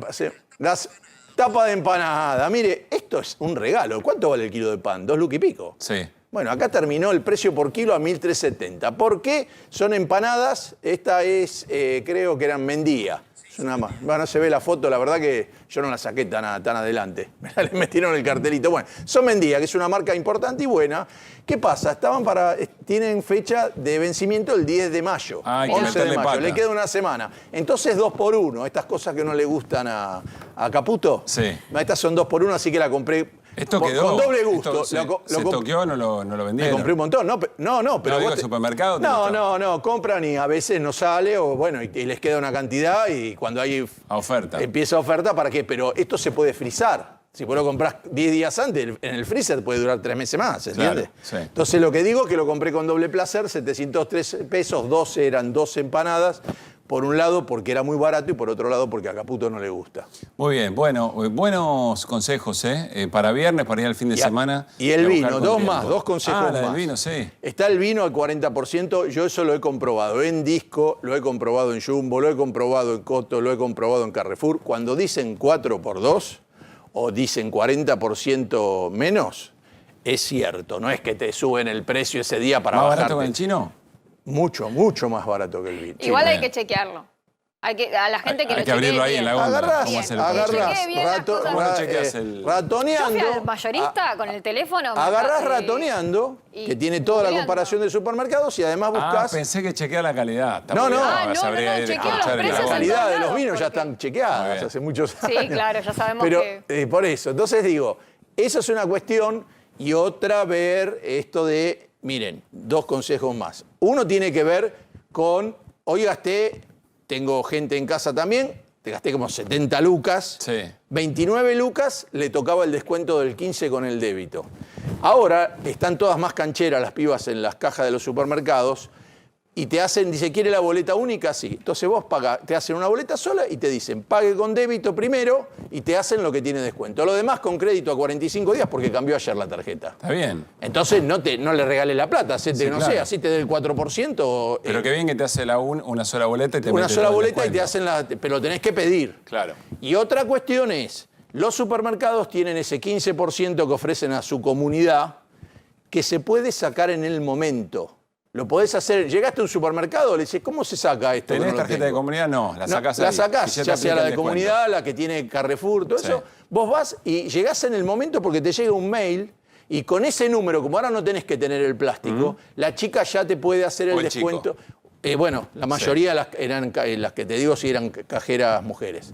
S12: Las tapas de empanada. Mire, esto es un regalo. ¿Cuánto vale el kilo de pan? 2 lucas y pico.
S8: Sí.
S12: Bueno, acá terminó el precio por kilo a 1.370. ¿Por qué? Son empanadas. Esta es, creo que eran Mendía. Es una más. Bueno, se ve la foto, la verdad que yo no la saqué tan adelante. Le metieron el cartelito. Bueno, son Mendía, que es una marca importante y buena. ¿Qué pasa? Tienen fecha de vencimiento el 10 de mayo.
S8: Ah, hay que
S12: 11 de
S8: meterle
S12: mayo.
S8: pata.
S12: Le queda una semana. Entonces 2 por 1. Estas cosas que no le gustan a Caputo.
S8: Sí.
S12: Estas son 2 por 1, así que la compré.
S8: Esto
S12: con
S8: quedó.
S12: doble gusto.
S8: Esto se toqueó, no lo
S12: Me
S8: vendieron.
S12: compré un montón. No, pero
S8: No, digo,
S12: vos
S8: el supermercado te
S12: No,
S8: gustó.
S12: compran y a veces no sale o bueno, y les queda una cantidad y cuando hay
S8: A oferta.
S12: empieza oferta, ¿para qué? Pero esto se puede frizar. Si vos lo compras 10 días antes, en el freezer puede durar 3 meses más, ¿entiendes?
S8: Claro, sí.
S12: Entonces lo que digo es que lo compré con doble placer, 703 pesos, 12 eran 12 empanadas. Por un lado porque era muy barato y por otro lado porque a Caputo no le gusta.
S8: Muy bien, bueno, buenos consejos, para viernes, para ir al fin de semana.
S12: Y el
S8: a buscar
S12: vino,
S8: con
S12: 2
S8: tiempo.
S12: más, 2 consejos
S8: la del
S12: más.
S8: vino, sí.
S12: Está el vino al 40%, yo eso lo he comprobado en Disco, lo he comprobado en Jumbo, lo he comprobado en Coto, lo he comprobado en Carrefour. Cuando dicen 4x2 o dicen 40% menos, es cierto, no es que te suben el precio ese día para
S8: ¿Más
S12: bajarte.
S8: barato que el chino?
S12: Mucho, mucho más barato que el vino.
S11: Igual
S12: Sí.
S11: hay que chequearlo. A la gente que
S8: Hay
S11: lo
S8: que abrirlo
S11: chequee
S8: ahí en
S11: bien.
S8: la góndola.
S12: Agarrás,
S8: ¿Cómo hacer el
S12: agarrás,
S11: Chequee bien las cosas.
S8: ¿Cómo lo chequeas el-
S12: ratoneando.
S11: Yo fui al mayorista con el teléfono.
S12: Agarrás ratoneando,
S11: y
S12: que tiene toda la
S11: googleando.
S12: comparación de supermercados y además
S8: Ah,
S12: buscás...
S8: pensé que chequea la calidad. Está
S12: No,
S8: muy
S12: no.
S8: bien.
S12: Ah, no,
S8: Sabría
S11: no,
S8: ir a
S11: chequeo los
S8: escuchar en
S11: precios
S12: La
S11: en
S12: calidad
S11: todos
S12: de los
S11: lados,
S12: vinos ya
S11: porque-
S12: están chequeadas
S8: Muy bien.
S12: hace muchos años.
S11: Sí, claro, ya sabemos
S12: Pero
S11: que...
S12: por eso, entonces digo, esa es una cuestión y otra ver esto de, miren, 2 consejos más. Uno tiene que ver con, hoy gasté, tengo gente en casa también, te gasté como 70 lucas,
S8: Sí.
S12: 29 lucas le tocaba el descuento del 15 con el débito. Ahora están todas más cancheras las pibas en las cajas de los supermercados y te hacen, dice, ¿quiere la boleta única? Sí. Entonces vos te hacen una boleta sola y te dicen, pague con débito primero y te hacen lo que tiene descuento. Lo demás con crédito a 45 días porque cambió ayer la tarjeta.
S8: Está bien.
S12: Entonces no le regales la plata, hacete,
S8: Sí,
S12: no
S8: claro.
S12: sé, así te dé el 4%.
S8: Pero qué bien que te hace una sola boleta y te
S12: una
S8: mete
S12: sola
S8: todo el
S12: boleta y te
S8: descuento.
S12: hacen pero tenés que pedir.
S8: Claro.
S12: Y otra cuestión es, los supermercados tienen ese 15% que ofrecen a su comunidad que se puede sacar en el momento. Lo podés hacer, llegaste a un supermercado, le dices, ¿cómo se saca esto?
S8: ¿Tenés
S12: No lo
S8: tarjeta
S12: tengo?
S8: de comunidad? No, la sacás
S12: La
S8: ahí.
S12: sacás,
S8: Y
S12: ya
S8: te
S12: sea la
S8: aplica
S12: de
S8: el
S12: comunidad, la que tiene Carrefour, todo eso. Vos vas y llegás en el momento porque te llega un mail y con ese número, como ahora no tenés que tener el plástico, la chica ya te puede hacer el descuento. Bueno, la mayoría eran las que te digo, sí eran cajeras mujeres.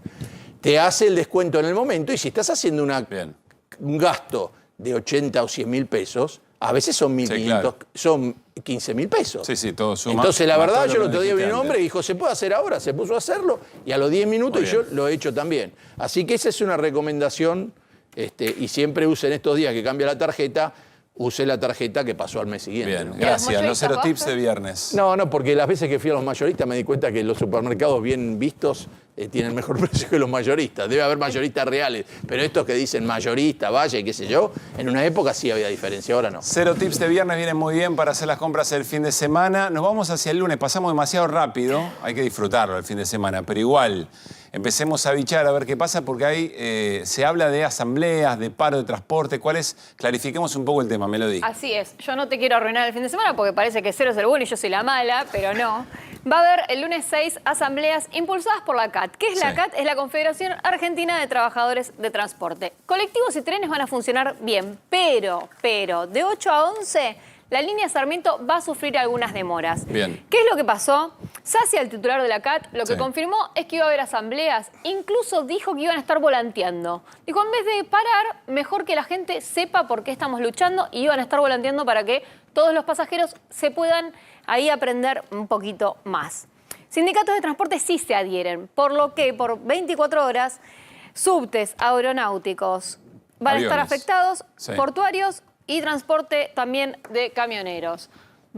S12: Te hace el descuento en el momento y si estás haciendo un gasto de 80 o 100 mil pesos, a veces son 1.500, son 15 mil pesos.
S8: Sí, sí, todo suma.
S12: Entonces, la verdad, yo el otro día vi un
S8: dijiste
S12: hombre y dijo, ¿se puede hacer ahora? Se puso a hacerlo y a los 10 minutos, y yo lo he hecho también. Así que esa es una recomendación, y siempre usen estos días que cambia la tarjeta, use la tarjeta que pasó al mes siguiente.
S8: Bien,
S12: ¿no?
S8: gracias. Los 0 tips de viernes.
S12: No, porque las veces que fui a los mayoristas me di cuenta que los supermercados bien vistos tienen mejor precio que los mayoristas. Debe haber mayoristas reales, pero estos que dicen mayorista, vaya y qué sé yo, en una época sí había diferencia, ahora no.
S8: 0 tips de viernes vienen muy bien para hacer las compras el fin de semana. Nos vamos hacia el lunes, pasamos demasiado rápido, hay que disfrutarlo el fin de semana, pero igual empecemos a bichar a ver qué pasa, porque ahí se habla de asambleas, de paro de transporte. ¿Cuál es? Clarifiquemos un poco el tema, Melody.
S11: Así es. Yo no te quiero arruinar el fin de semana porque parece que Cero es el bueno y yo soy la mala, pero no. Va a haber el lunes 6 asambleas impulsadas por la CAT. ¿Qué es la CAT? Es la Confederación Argentina de Trabajadores de Transporte. Colectivos y trenes van a funcionar bien, pero de 8 a 11... la línea Sarmiento va a sufrir algunas demoras.
S8: Bien.
S11: ¿Qué es lo que pasó? Sacia, el titular de la CAT, lo que confirmó es que iba a haber asambleas. Incluso dijo que iban a estar volanteando. Dijo, en vez de parar, mejor que la gente sepa por qué estamos luchando y iban a estar volanteando para que todos los pasajeros se puedan ahí aprender un poquito más. Sindicatos de transporte sí se adhieren, por lo que por 24 horas, subtes aeronáuticos van a estar afectados, portuarios y transporte también de camioneros.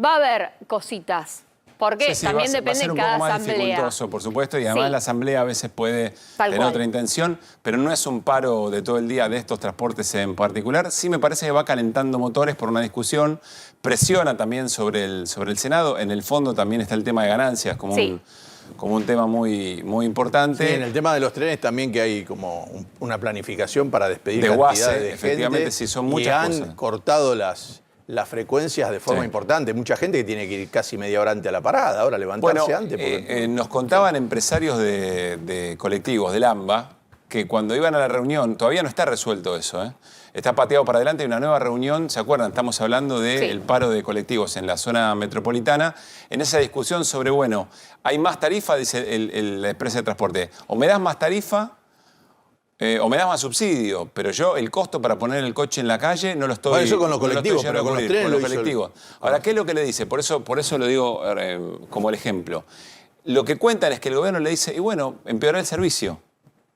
S11: Va a haber cositas, porque también depende de cada asamblea.
S8: Va a ser un poco más dificultoso, por supuesto, y además la asamblea a veces puede tener otra intención, pero no es un paro de todo el día de estos transportes en particular. Sí me parece que va calentando motores por una discusión, presiona también sobre el Senado. En el fondo también está el tema de ganancias como un tema muy, muy importante.
S12: Sí, en el tema de los trenes también que hay como una planificación para despedir
S8: de
S12: cantidad
S8: de efectivamente,
S12: gente,
S8: sí, son muchas
S12: y han cortado las frecuencias de forma importante. Mucha gente que tiene que ir casi media hora antes a la parada, ahora levantarse antes.
S8: Nos contaban empresarios de colectivos del AMBA que cuando iban a la reunión, todavía no está resuelto eso, está pateado para adelante, hay una nueva reunión, ¿se acuerdan? Estamos hablando del paro de colectivos en la zona metropolitana. En esa discusión sobre, bueno, hay más tarifa, dice la empresa de transporte, o me das más tarifa o me das más subsidio, pero yo el costo para poner el coche en la calle no lo estoy...
S12: Bueno, eso con los colectivos, pero con los trenes
S8: con los colectivos. Ahora, ¿qué es lo que le dice? Por eso lo digo como el ejemplo. Lo que cuentan es que el gobierno le dice, y bueno, empeorá el servicio.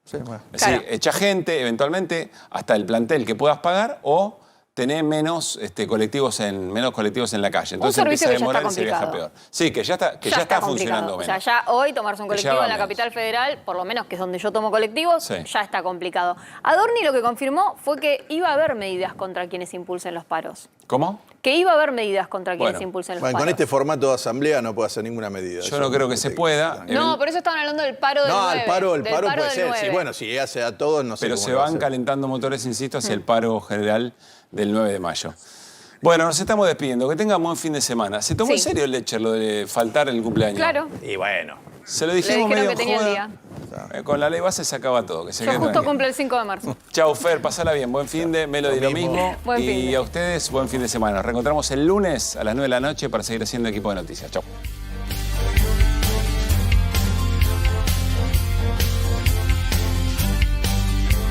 S12: Sí, bueno.
S8: Es decir, echa gente, eventualmente, hasta el plantel que puedas pagar, o tener menos colectivos en la calle. Entonces empieza a demorar y se viaja peor. Sí, que ya está funcionando menos.
S11: O sea, ya hoy tomarse un colectivo en la capital federal, por lo menos que es donde yo tomo colectivos, ya está complicado. Adorni lo que confirmó fue que iba a haber medidas contra quienes impulsen los paros.
S8: ¿Cómo?
S11: Que iba a haber medidas contra quienes impulsen los paros.
S12: Con este formato de asamblea no puede hacer ninguna medida.
S8: Yo no creo que se pueda.
S11: No, por eso estaban hablando del paro del 9.
S12: No, el paro puede ser. Sí, bueno, si hace a todos, no sé.
S8: Pero se van calentando motores, insisto, hacia el paro general del 9 de mayo. Bueno, nos estamos despidiendo. Que tengan buen fin de semana. ¿Se tomó en serio el Lecher lo de faltar el cumpleaños?
S11: Claro.
S12: Y bueno.
S8: Se lo dijimos
S11: medio
S8: que tenía el día. Con la ley base se acaba todo. Que se
S11: Yo justo cumple el 5 de marzo.
S8: Chau, Fer, pasala bien. Buen fin de, Melody lo mismo. Y a ustedes, buen fin de semana. Nos reencontramos el lunes a las 9 de la noche para seguir haciendo Equipo de Noticias. Chau.